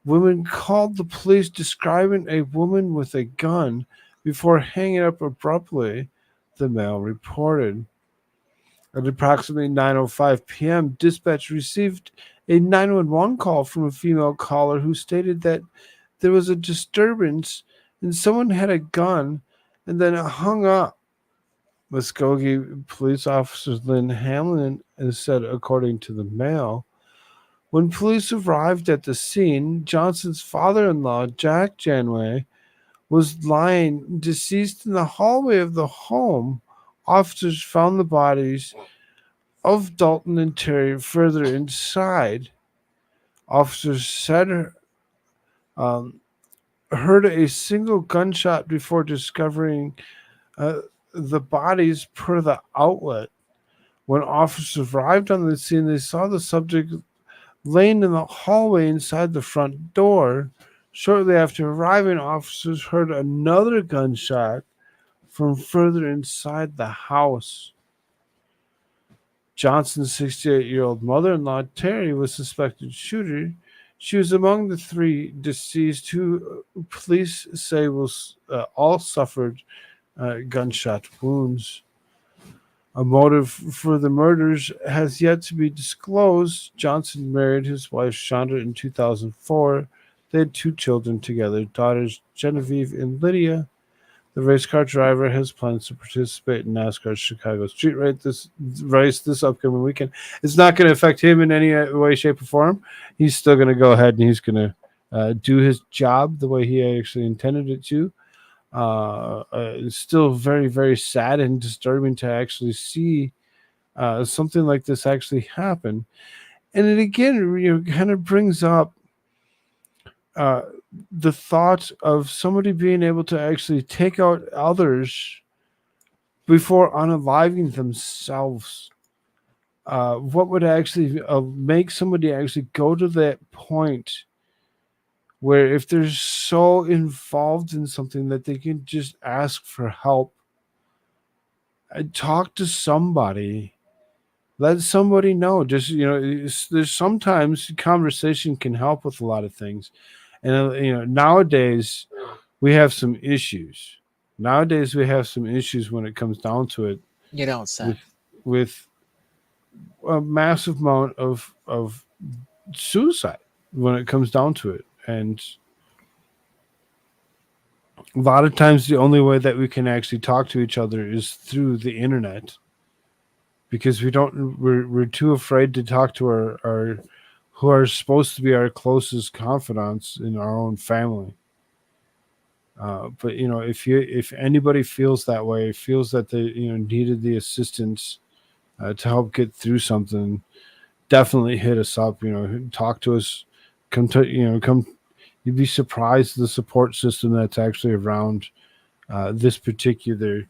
Women called the police describing a woman with a gun before hanging up abruptly, the mail reported. At approximately 9:05 p.m., dispatch received a 911 call from a female caller who stated that there was a disturbance and someone had a gun and then hung up. Muskogee police officer Lynn Hamlin has said, according to the Mail. When police arrived at the scene, Johnson's father-in-law, Jack Janway, was lying deceased in the hallway of the home. Officers found the bodies of Dalton and Terry further inside. Officers said heard a single gunshot before discovering the bodies per the outlet. When officers arrived on the scene, they saw the subject laying in the hallway inside the front door. Shortly after arriving, officers heard another gunshot from further inside the house. Johnson's 68-year-old mother-in-law, Terry, was suspected shooter. She was among the three deceased who police say all suffered gunshot wounds. A motive for the murders has yet to be disclosed. Johnson married his wife Chandra in 2004. They had 2 children together, daughters Genevieve and Lydia. The race car driver has plans to participate in NASCAR's Chicago Street Race this upcoming weekend. It's not going to affect him in any way, shape, or form. He's still going to go ahead and he's going to do his job the way he actually intended it to. It's still very, very sad and disturbing to actually see something like this actually happen. And it again, kind of brings up the thought of somebody being able to actually take out others before unaliving themselves. What would actually make somebody actually go to that point where if they're so involved in something that they can just ask for help, talk to somebody, let somebody know. Just there's sometimes conversation can help with a lot of things. And nowadays we have some issues. Nowadays we have some issues when it comes down to it. You don't say. With a massive amount of suicide when it comes down to it. And a lot of times the only way that we can actually talk to each other is through the internet, because we're too afraid to talk to our who are supposed to be our closest confidants in our own family. But if anybody feels that way, feels that they needed the assistance to help get through something, definitely hit us up. Talk to us. Come. You'd be surprised the support system that's actually around this particular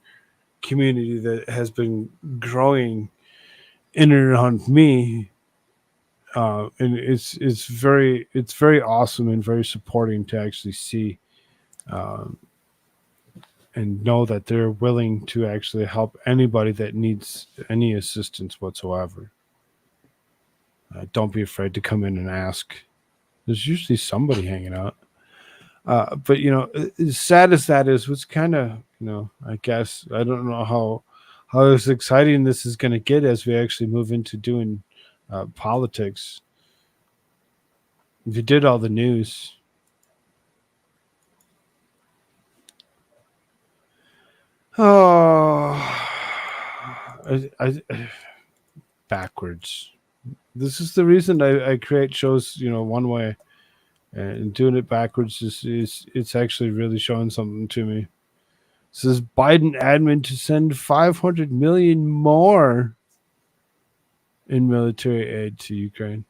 community that has been growing in and around me. And it's very awesome and very supporting to actually see and know that they're willing to actually help anybody that needs any assistance whatsoever. Don't be afraid to come in and ask. There's usually somebody hanging out. But as sad as that is, what's kind of I guess I don't know how exciting this is going to get as we actually move into doing politics. If you did all the news, backwards. This is the reason I create shows, one way, and doing it backwards is it's actually really showing something to me. It says Biden admin to send 500 million more in military aid to Ukraine.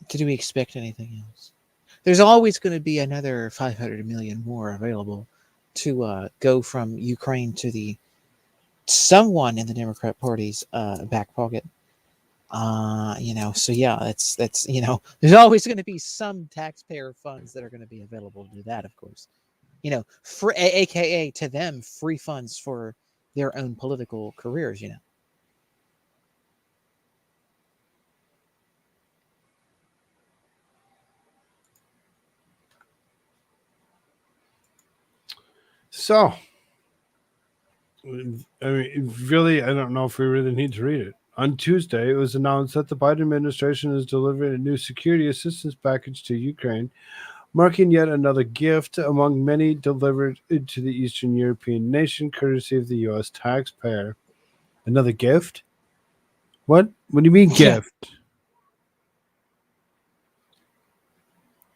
Did we expect anything else? There's always going to be another 500 million more available to go from Ukraine to the someone in the Democrat Party's back pocket. So yeah, that's there's always going to be some taxpayer funds that are going to be available to do that, of course. For AKA to them, free funds for their own political careers. So, I mean, really, I don't know if we really need to read it. On Tuesday, it was announced that the Biden administration is delivering a new security assistance package to Ukraine, marking yet another gift among many delivered to the Eastern European nation, courtesy of the U.S. taxpayer. Another gift? What? What do you mean gift? Yeah.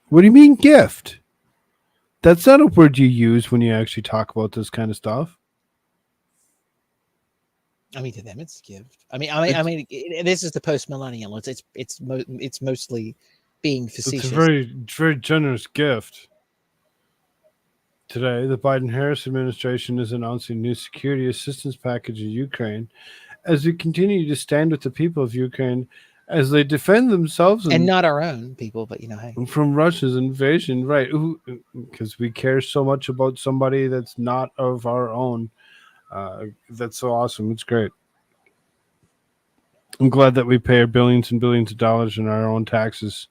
What do you mean gift? That's not a word you use when you actually talk about this kind of stuff. I mean, to them, it's a gift. I mean, this is the post-millennial. It's mostly being facetious. It's a very generous gift. Today, the Biden-Harris administration is announcing a new security assistance package in Ukraine as we continue to stand with the people of Ukraine as they defend themselves and not our own people, but hey, from Russia's invasion, right? Because we care so much about somebody that's not of our own. That's so awesome. It's great. I'm glad that we pay our billions and billions of dollars in our own taxes.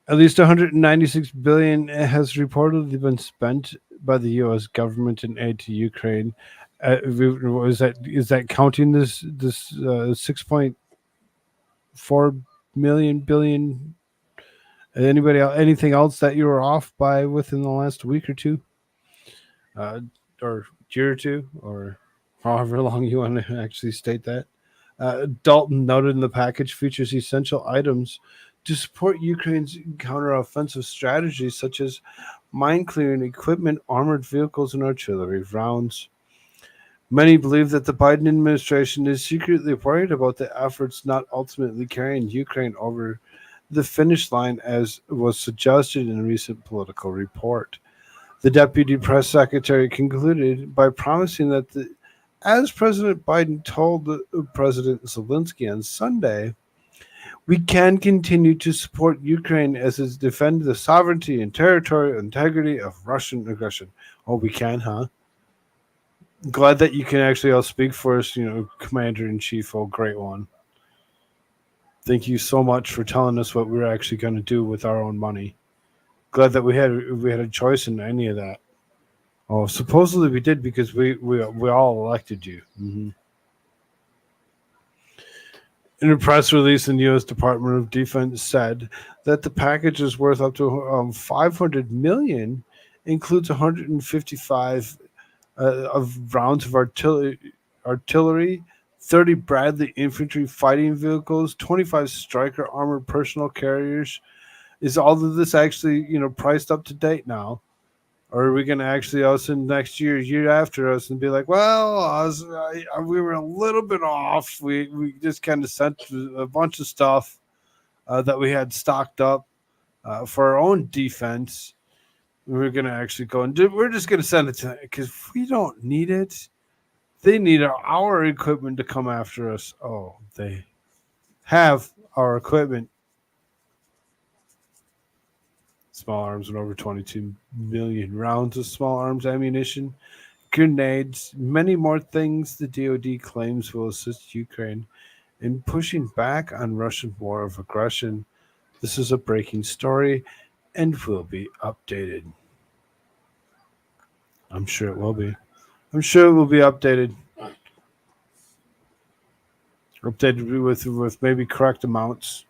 At least 196 billion has reportedly been spent by the U.S. government in aid to Ukraine. Is that counting this 6.4 million billion? Anybody else, anything else that you were off by within the last week or two, or year or two, or however long you want to actually state that? Dalton noted in the package features essential items to support Ukraine's counteroffensive strategies, such as mine-clearing equipment, armored vehicles, and artillery rounds. Many believe that the Biden administration is secretly worried about the efforts not ultimately carrying Ukraine over the finish line, as was suggested in a recent political report. The deputy press secretary concluded by promising that as President Biden told President Zelensky on Sunday, we can continue to support Ukraine as it defends the sovereignty and territorial integrity of Russian aggression. Oh, we can, huh? Glad that you can actually all speak for us, Commander-in-Chief, oh, great one. Thank you so much for telling us what we're actually going to do with our own money. Glad that we had a choice in any of that. Oh, supposedly we did because we all elected you. Mm-hmm. In a press release, the U.S. Department of Defense said that the package is worth up to $500 million, includes 155 of rounds of artillery, 30 Bradley infantry fighting vehicles, 25 Stryker armored personnel carriers. Is all of this actually, priced up to date now? Or are we going to actually all of a sudden next year after us, and be like, well, we were a little bit off. We just kind of sent a bunch of stuff that we had stocked up for our own defense. We're going to actually go and we're just going to send it to them because we don't need it. They need our equipment to come after us. Oh, they have our equipment. Small arms and over 22 million rounds of small arms ammunition, grenades, many more things the DoD claims will assist Ukraine in pushing back on Russian war of aggression. This is a breaking story and will be updated. I'm sure it will be. I'm sure it will be updated. Updated with maybe correct amounts.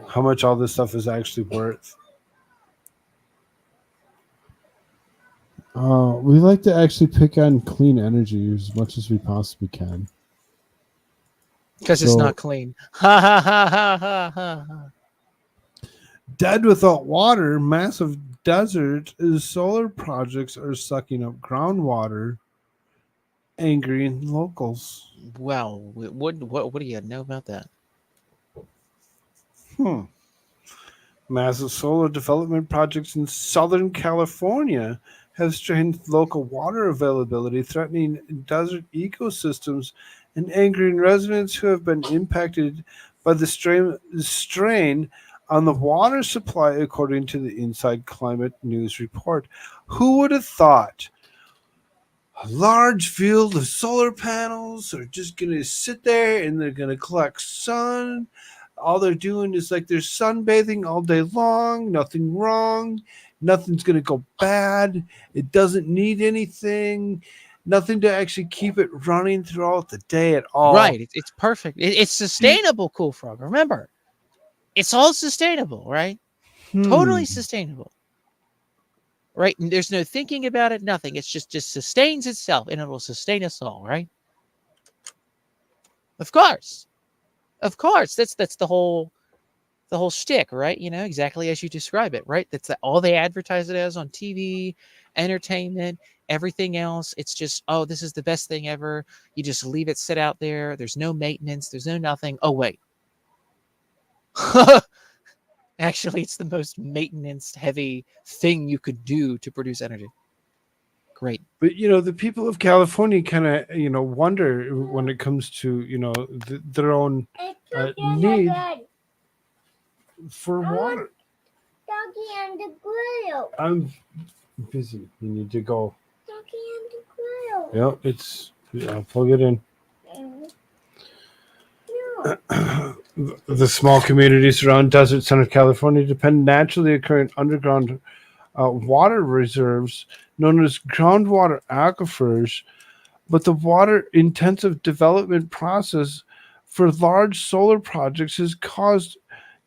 How much all this stuff is actually worth. We like to actually pick on clean energy as much as we possibly can. Because it's not clean. Ha ha ha ha ha ha. Dead without water, massive desert, solar projects are sucking up groundwater, angering locals. Well, what do you know about that? Massive solar development projects in Southern California have strained local water availability, threatening desert ecosystems and angering residents who have been impacted by the strain on the water supply, according to the Inside Climate News report. Who would have thought a large field of solar panels are just going to sit there and they're going to collect sun? All they're doing is like they're sunbathing all day long, nothing wrong, nothing's going to go bad. It doesn't need anything, nothing to actually keep it running throughout the day at all. Right. It's perfect. It's sustainable, Koolfrogg. Remember, it's all sustainable, right? Totally sustainable. Right? And there's no thinking about it, nothing. It's just sustains itself and it will sustain us all, right? Of course. Of course. That's the whole shtick, right? You know, exactly as you describe it, right? That's all they advertise it as on TV, entertainment, everything else. It's just, oh, this is the best thing ever. You just leave it sit out there. There's no maintenance. There's no nothing. Oh, wait. Actually, it's the most maintenance heavy thing you could do to produce energy. Great. But, the people of California kind of, wonder when it comes to, their own need for water. Doggy and the grill. I'm busy. You need to go. Doggy and the grill. I'll plug it in. No. The small communities around Desert Center, California depend naturally occurring underground water reserves known as groundwater aquifers, but the water-intensive development process for large solar projects has caused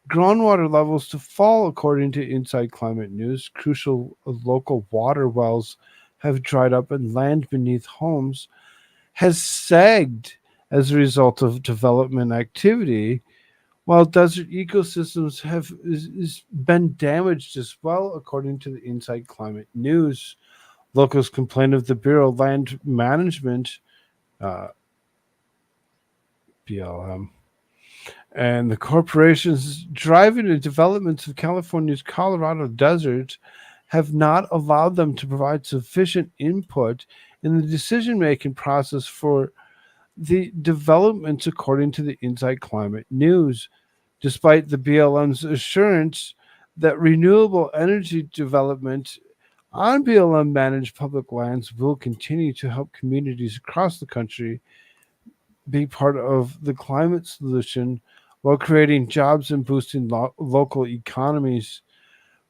groundwater levels to fall, according to Inside Climate News. Crucial local water wells have dried up and land beneath homes has sagged as a result of development activity, while desert ecosystems have been damaged as well, according to the Inside Climate News. Locals complain of the Bureau of Land Management, BLM, and the corporations driving the developments of California's Colorado desert have not allowed them to provide sufficient input in the decision-making process for the developments, according to the Inside Climate News. Despite the BLM's assurance that renewable energy development on BLM-managed public lands will continue to help communities across the country be part of the climate solution while creating jobs and boosting local economies,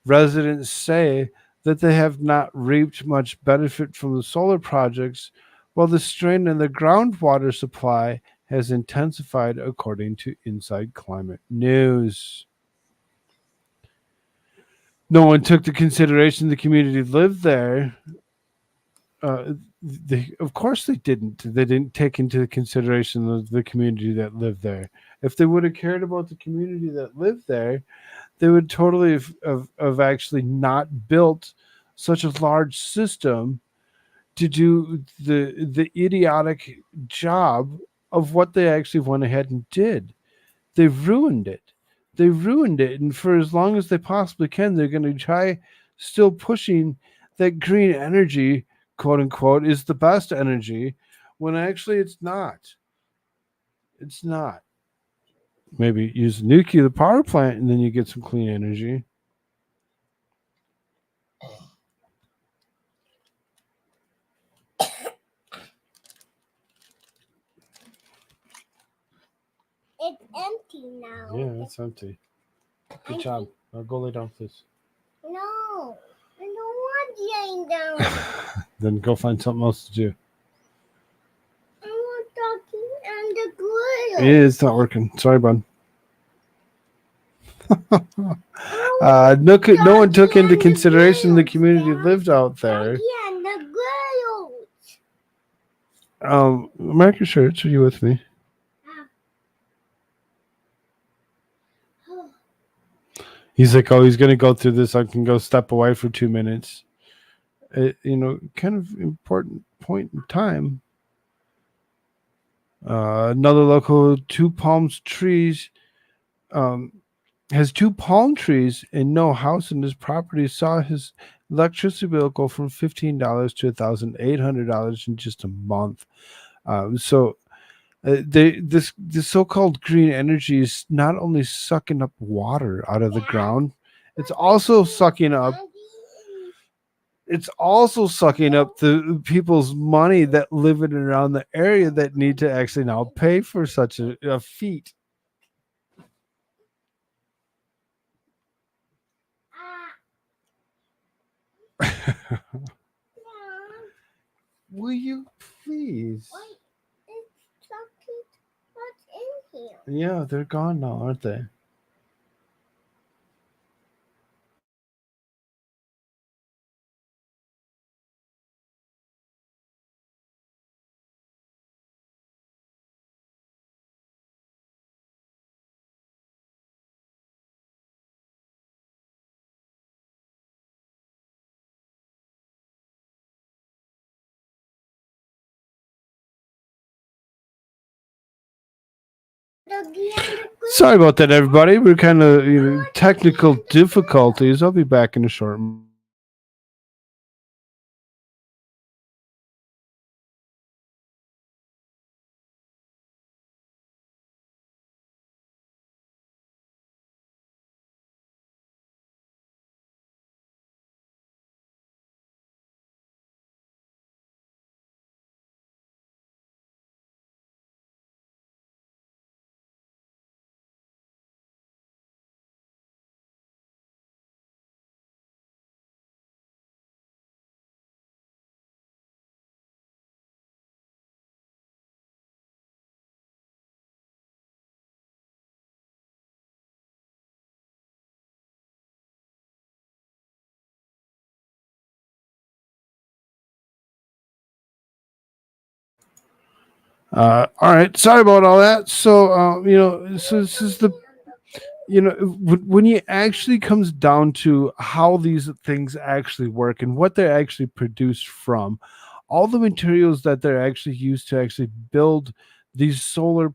residents say that they have not reaped much benefit from the solar projects, while the strain on the groundwater supply has intensified, according to Inside Climate News. No one took into consideration the community lived there. Of course they didn't. They didn't take into consideration the community that lived there. If they would have cared about the community that lived there, they would totally have actually not built such a large system to do the idiotic job of what they actually went ahead and did. They've ruined it. They ruined it, and for as long as they possibly can, they're going to try still pushing that green energy, quote unquote, is the best energy, when actually it's not. It's not. Maybe use a nuclear power plant, and then you get some clean energy. It's empty now. Yeah, it's empty. Good job. Now go lay down, please. No, I don't want laying down. Then go find something else to do. I want doggy and the grill. Yeah, it's not working. Sorry, bud. No one took into consideration the community lived out there. Doggy and the grill. Mark your shirts. Are you with me? He's like, oh, he's going to go through this. I can go step away for 2 minutes. Kind of important point in time. Another local has 2 palm trees and no house in his property. Saw his electricity bill go from $15 to $1,800 in just a month. This so-called green energy is not only sucking up water out of the ground, it's also sucking up the people's money that live in and around the area that need to actually now pay for such a feat. Will you please? Wait, it's chocolate. What's in here? Yeah, they're gone now, aren't they? Sorry about that, everybody. We're kind of technical difficulties. I'll be back in a short moment. All right. Sorry about all that. So, so this is when it actually comes down to how these things actually work and what they're actually produced from, all the materials that they're actually used to actually build these solar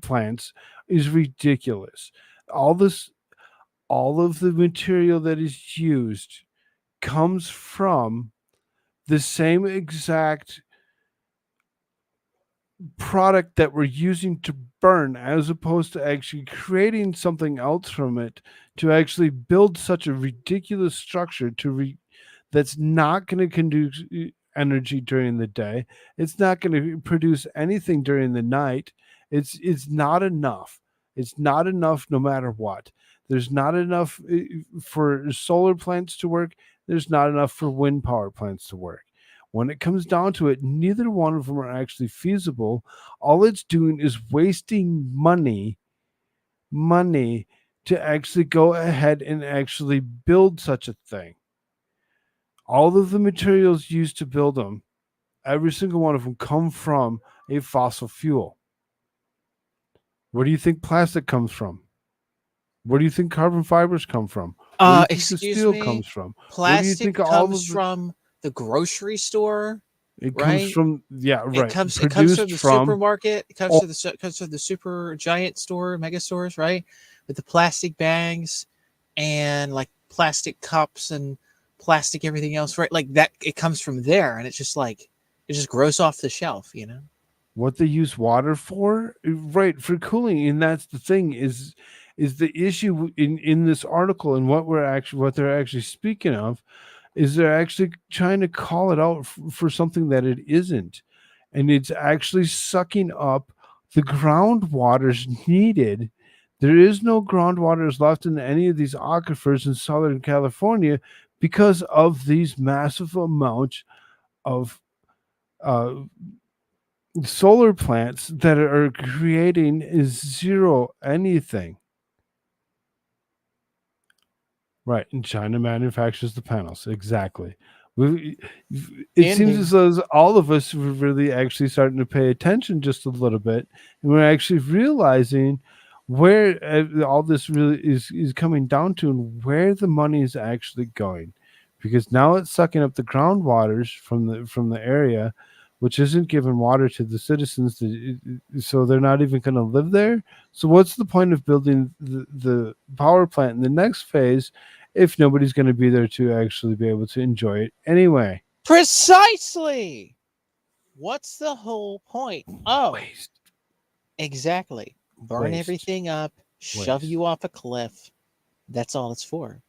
plants is ridiculous. All of the material that is used comes from the same exact product that we're using to burn, as opposed to actually creating something else from it to actually build such a ridiculous structure that's not going to conduce energy during the day. It's not going to produce anything during the night. It's not enough. It's not enough no matter what. There's not enough for solar plants to work. There's not enough for wind power plants to work. When it comes down to it, neither one of them are actually feasible. All it's doing is wasting money to actually go ahead and actually build such a thing. All of the materials used to build them, every single one of them, come from a fossil fuel. Where do you think plastic comes from? Where do you think carbon fibers come from? Where do you think the Excuse steel me. comes from? Where do you Plastic think all comes of the from the grocery store, it comes right? from? Yeah, right. It comes from Produced the from. supermarket. It Oh, comes from the super giant store, mega stores, right? With the plastic bags and like plastic cups and plastic everything else, right? Like that. It comes from there, and it's just like it just grows off the shelf, you know. what they use water for, right, for cooling, and that's the thing is the issue in this article, and what they're actually speaking of is they're actually trying to call it out for something that it isn't, and it's actually sucking up the groundwaters needed. There is no groundwaters left in any of these aquifers in Southern California because of these massive amounts of uh, solar plants that are creating zero anything. Right, and China manufactures the panels. Exactly. We, it seems Indeed. as though all of us were really actually starting to pay attention just a little bit, and we're actually realizing where all this really is coming down to, and where the money is actually going, because now it's sucking up the groundwaters from the area, which isn't giving water to the citizens, so they're not even going to live there. So what's the point of building the power plant in the next phase if nobody's going to be there to actually be able to enjoy it anyway? Precisely. What's the whole point? Oh, Waste. exactly. Burn Waste. everything up, shove Waste. you off a cliff. That's all it's for.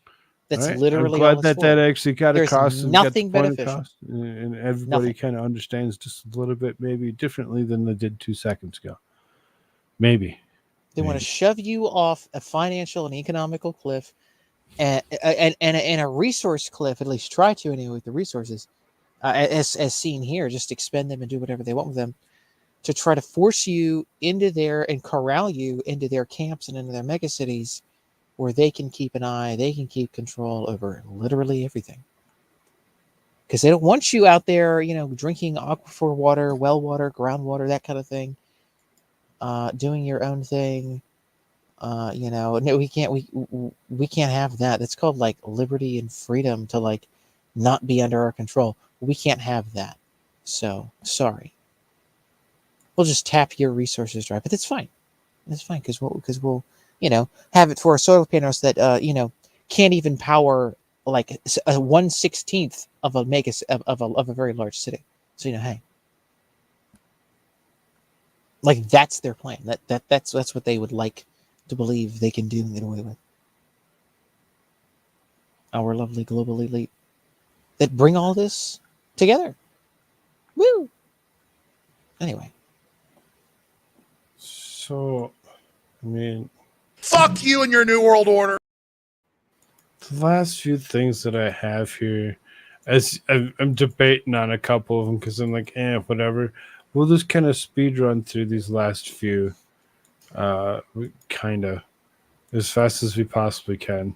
All That's right. I'm literally all glad it's that that for. actually got There's across and got the nothing point beneficial. across, and everybody Nothing. kind of understands just a little bit, maybe differently than they did 2 seconds ago. Maybe. They want to shove you off a financial and economical cliff, and a resource cliff. At least try to anyway with the resources, as seen here. Just expend them and do whatever they want with them, to try to force you into there and corral you into their camps and into their mega cities, where they can keep an eye, they can keep control over literally everything. Because they don't want you out there, drinking aquifer water, well water, groundwater, that kind of thing, doing your own thing. No, we can't have that. That's called like liberty and freedom to like not be under our control. We can't have that. So sorry. We'll just tap your resources dry, but that's fine. That's fine because we'll have it for solar panels that can't even power like a 1/16 of a mega of a very large city. So hey, like that's their plan. That's what they would like to believe they can do and get away with. Our lovely global elite that bring all this together. Woo! Anyway. So, I mean, Fuck you and your New World Order. the last few things that I have here, as I'm debating on a couple of them because I'm like, whatever. We'll just kind of speed run through these last few, kind of as fast as we possibly can.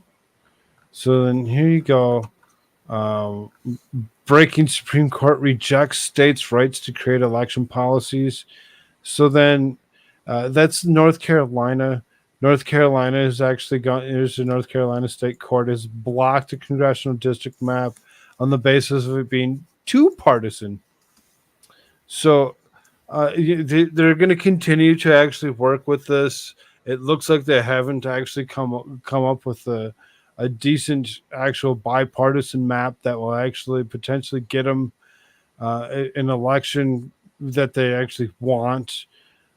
So then here you go. Breaking Supreme Court rejects states' rights to create election policies. So then that's North Carolina. North Carolina has actually gone. Here's the North Carolina State Court has blocked a congressional district map on the basis of it being too partisan. So they're going to continue to actually work with this. It looks like they haven't actually come up with a decent actual bipartisan map that will actually potentially get them an election that they actually want,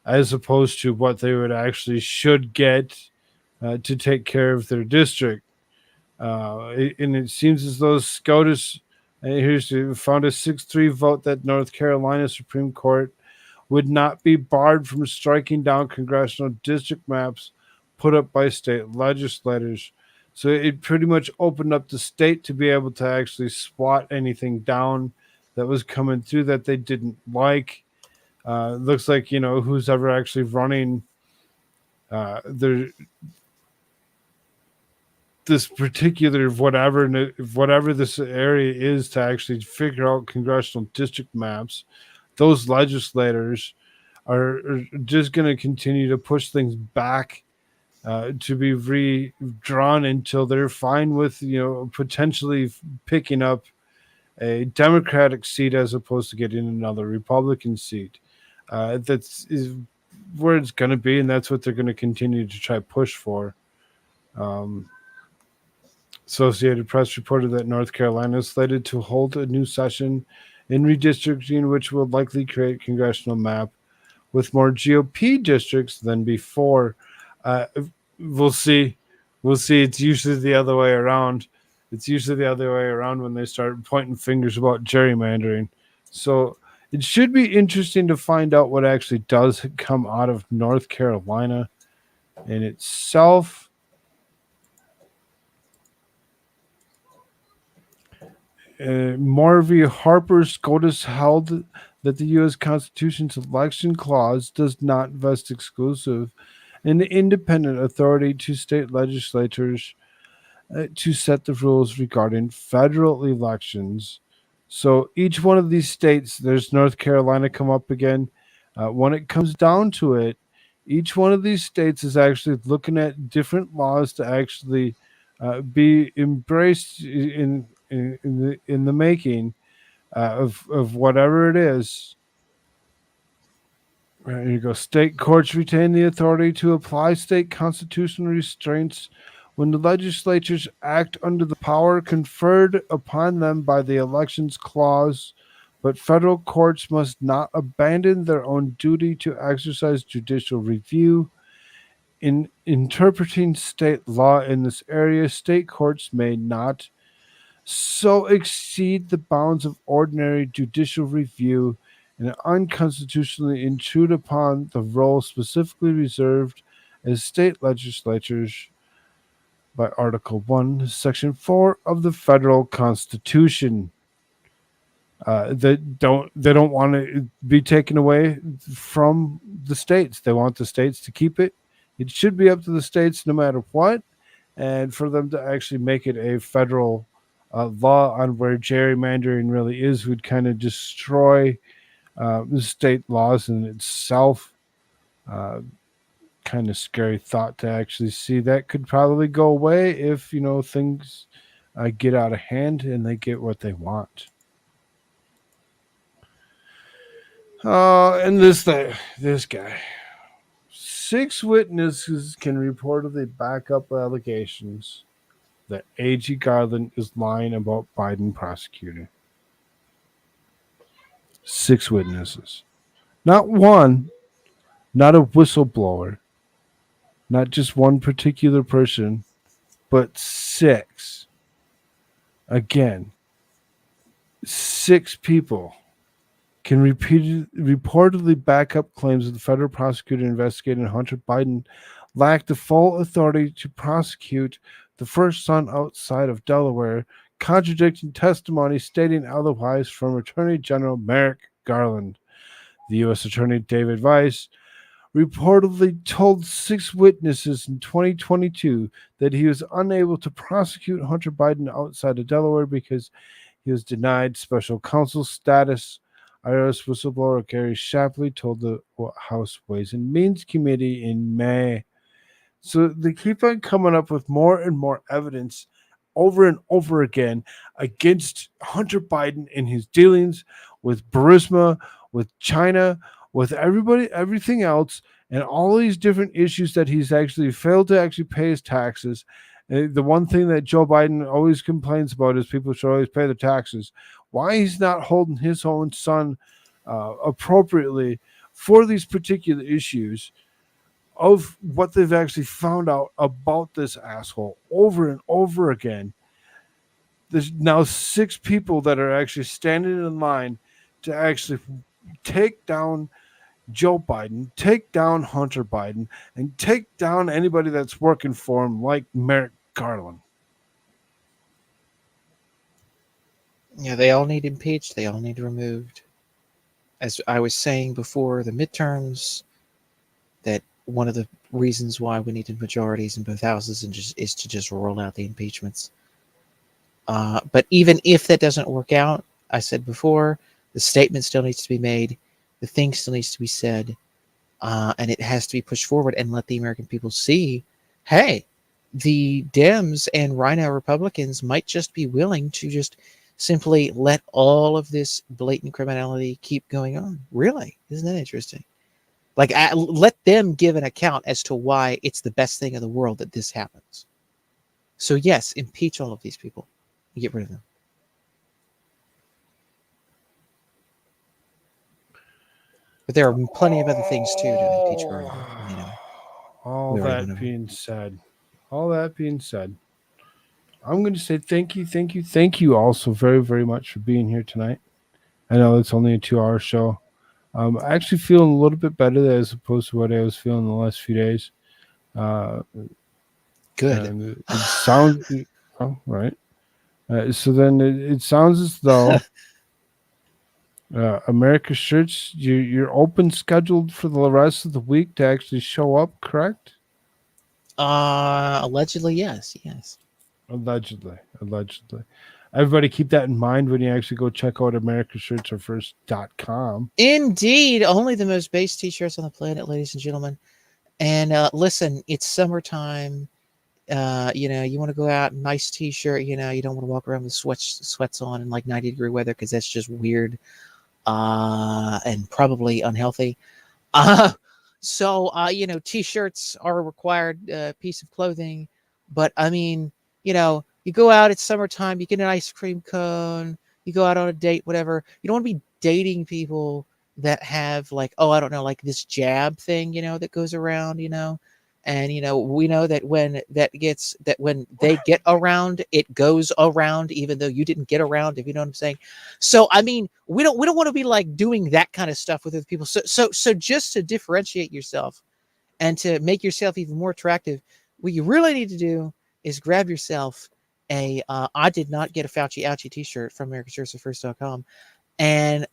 as opposed to what they would actually should get to take care of their district. And it seems as though SCOTUS found a 6-3 vote that North Carolina Supreme Court would not be barred from striking down congressional district maps put up by state legislators. So it pretty much opened up the state to be able to actually swat anything down that was coming through that they didn't like. Looks like, who's ever actually running this particular whatever this area is to actually figure out congressional district maps, those legislators are just going to continue to push things back to be redrawn until they're fine with potentially picking up a Democratic seat as opposed to getting another Republican seat. That's is where it's going to be, and that's what they're going to continue to try push for. Um, Associated Press reported that North Carolina is slated to hold a new session in redistricting, which will likely create a congressional map with more GOP districts than before. Uh, we'll see. We'll see. It's usually the other way around. It's usually the other way around when they start pointing fingers about gerrymandering. So it should be interesting to find out what actually does come out of North Carolina in itself. Marvy Harper SCOTUS held that the U.S. Constitution's election clause does not vest exclusive and independent authority to state legislatures to set the rules regarding federal elections. So each one of these states, there's North Carolina come up again. When it comes down to it, each one of these states is actually looking at different laws to actually be embraced in the making of whatever it is. Right, here you go. State courts retain the authority to apply state constitutional restraints when the legislatures act under the power conferred upon them by the Elections Clause, but federal courts must not abandon their own duty to exercise judicial review. In interpreting state law in this area, state courts may not so exceed the bounds of ordinary judicial review and unconstitutionally intrude upon the role specifically reserved as state legislatures by Article 1, Section 4 of the Federal Constitution. They don't want to be taken away from the states. They want the states to keep it. It should be up to the states no matter what, and for them to actually make it a federal law on where gerrymandering really is would kind of destroy the state laws in itself. Kind of scary thought to actually see. That could probably go away if things get out of hand and they get what they want. And this guy. 6 witnesses can reportedly back up allegations that A.G. Garland is lying about Biden prosecuting. 6 witnesses. Not one, not a whistleblower, not just one particular person, but 6. Again, 6 people can reportedly back up claims that the federal prosecutor investigating Hunter Biden lacked the full authority to prosecute the first son outside of Delaware, contradicting testimony stating otherwise from Attorney General Merrick Garland. The U.S. Attorney David Weiss reportedly told 6 witnesses in 2022 that he was unable to prosecute Hunter Biden outside of Delaware because he was denied special counsel status. IRS whistleblower Gary Shapley told the House Ways and Means Committee in May. So they keep on coming up with more and more evidence over and over again against Hunter Biden and his dealings with Burisma, with China, with everything else, and all these different issues that he's actually failed to actually pay his taxes. The one thing that Joe Biden always complains about is people should always pay their taxes. Why he's not holding his own son appropriately for these particular issues of what they've actually found out about this asshole over and over again. There's now 6 people that are actually standing in line to actually take down Joe Biden, take down Hunter Biden, and take down anybody that's working for him like Merrick Garland. Yeah, they all need impeached. They all need removed. As I was saying before the midterms, that one of the reasons why we needed majorities in both houses is to just roll out the impeachments. But even if that doesn't work out, I said before, the statement still needs to be made. The thing still needs to be said. And it has to be pushed forward and let the American people see hey, the Dems and Rhino Republicans might just be willing to just simply let all of this blatant criminality keep going on. Really? Isn't that interesting? Like, let them give an account as to why it's the best thing in the world that this happens. So, yes, impeach all of these people. Get rid of them. But there are plenty of other things too to impeach Bernie. You know, All we already that went over. being said, all that being said, I'm going to say thank you all so very, very much for being here tonight. I know it's only a 2-hour show. I actually feeling a little bit better as opposed to what I was feeling the last few days. Good. And it sounds oh, right. So then it sounds as though America Shirts, you're open scheduled for the rest of the week to actually show up, correct? Allegedly, yes. Allegedly. Everybody keep that in mind when you actually go check out americashirtsarefirst.com. Indeed, only the most base t-shirts on the planet, ladies and gentlemen. And listen, it's summertime. You want to go out, nice t-shirt. You don't want to walk around with sweats on in like 90-degree weather because that's just weird and probably unhealthy. So t-shirts are a required piece of clothing. But I mean, you go out, it's summertime, you get an ice cream cone, you go out on a date, whatever. You don't want to be dating people that have like, oh, I don't know, like this jab thing, that goes around, and we know that when they get around, it goes around, even though you didn't get around, if you know what I'm saying. So I mean, we don't want to be like doing that kind of stuff with other people. So just to differentiate yourself and to make yourself even more attractive, what you really need to do is grab yourself a I did not get a Fauci Ouchie t-shirt from AmericanShirtsAreFirst.com, and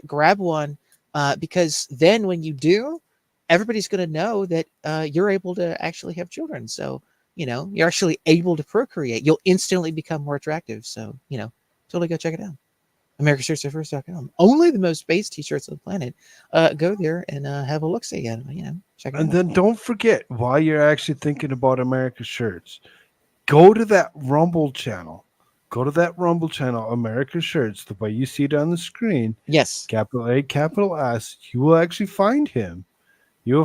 grab one because then when you do, everybody's going to know that you're able to actually have children. So, you're actually able to procreate. You'll instantly become more attractive. So, totally go check it out. AmericanShirtsAreFirst.com. Only the most base t-shirts on the planet. Go there and have a look-see at them. Check it out. And then don't forget, while you're actually thinking about America Shirts, go to that Rumble channel. America Shirts, the way you see it on the screen. Yes. Capital A, capital S. You will actually find him. You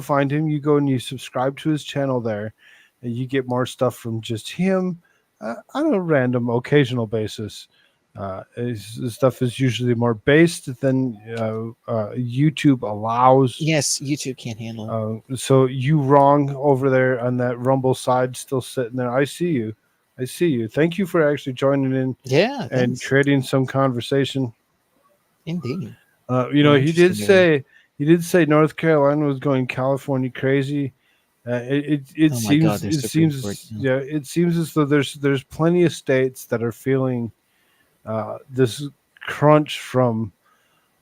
go and you subscribe to his channel there, and you get more stuff from just him on a random, occasional basis. His stuff is usually more based than YouTube allows. Yes, YouTube can't handle it. So you wrong over there on that Rumble side, still sitting there. I see you. Thank you for actually joining in. Yeah, and thanks. creating some conversation. Indeed. He did say North Carolina was going California crazy. It seems it seems as though there's plenty of states that are feeling this crunch from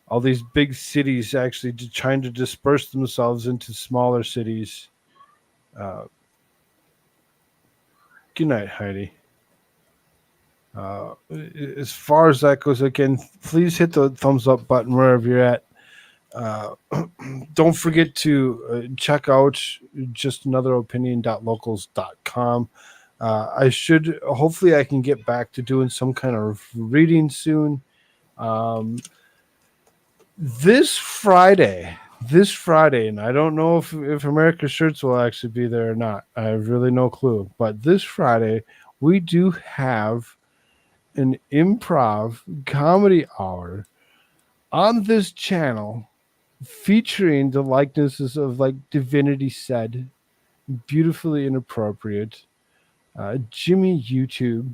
all these big cities actually trying to disperse themselves into smaller cities. Good night, Heidi. As far as that goes, again, please hit the thumbs up button wherever you're at. Don't forget to check out justanotheropinion.locals.com. Hopefully I can get back to doing some kind of reading soon. This Friday, and I don't know if America Shirts will actually be there or not. I have really no clue. But this Friday, we do have an improv comedy hour on this channel featuring the likenesses of like Divinity Said, Beautifully Inappropriate, Jimmy YouTube,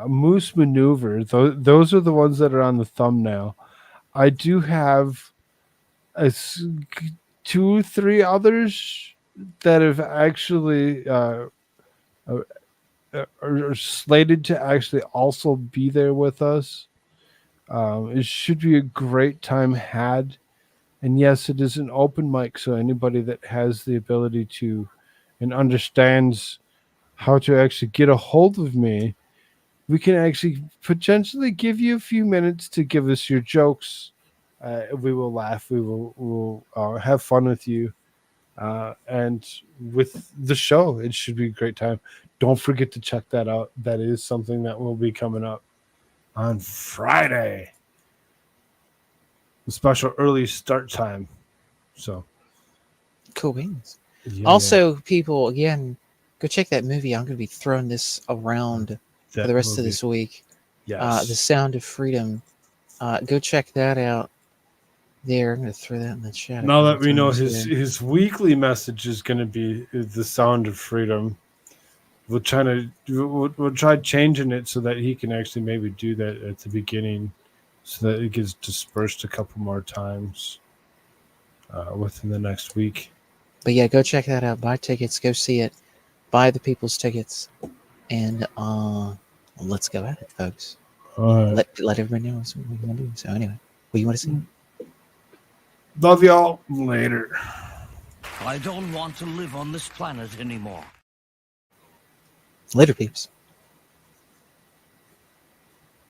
Moose Maneuver. Those are the ones that are on the thumbnail. I do have 2-3 others that have actually are slated to actually also be there with us. It should be a great time had. And yes, it is an open mic, so anybody that has the ability to and understands how to actually get a hold of me, we can actually potentially give you a few minutes to give us your jokes. We will laugh. We'll have fun with you. And with the show, it should be a great time. Don't forget to check that out. That is something that will be coming up on Friday. A special early start time. So Cool beans. yeah, Also, people, again, go check that movie. I'm going to be throwing this around for that the rest of movie. this week. Yes. The Sound of Freedom. Go check that out. There, I'm going to throw that in the chat. Now that we know his weekly message is going to be the sound of freedom, we'll try changing it so that he can actually maybe do that at the beginning, so that it gets dispersed a couple more times within the next week. But yeah, go check that out. Buy tickets. Go see it. Buy the people's tickets, and let's go at it, folks. All right. Let everybody know what we're going to do. So anyway, what do you want to see? Love y'all. Later. I don't want to live on this planet anymore. Later, peeps.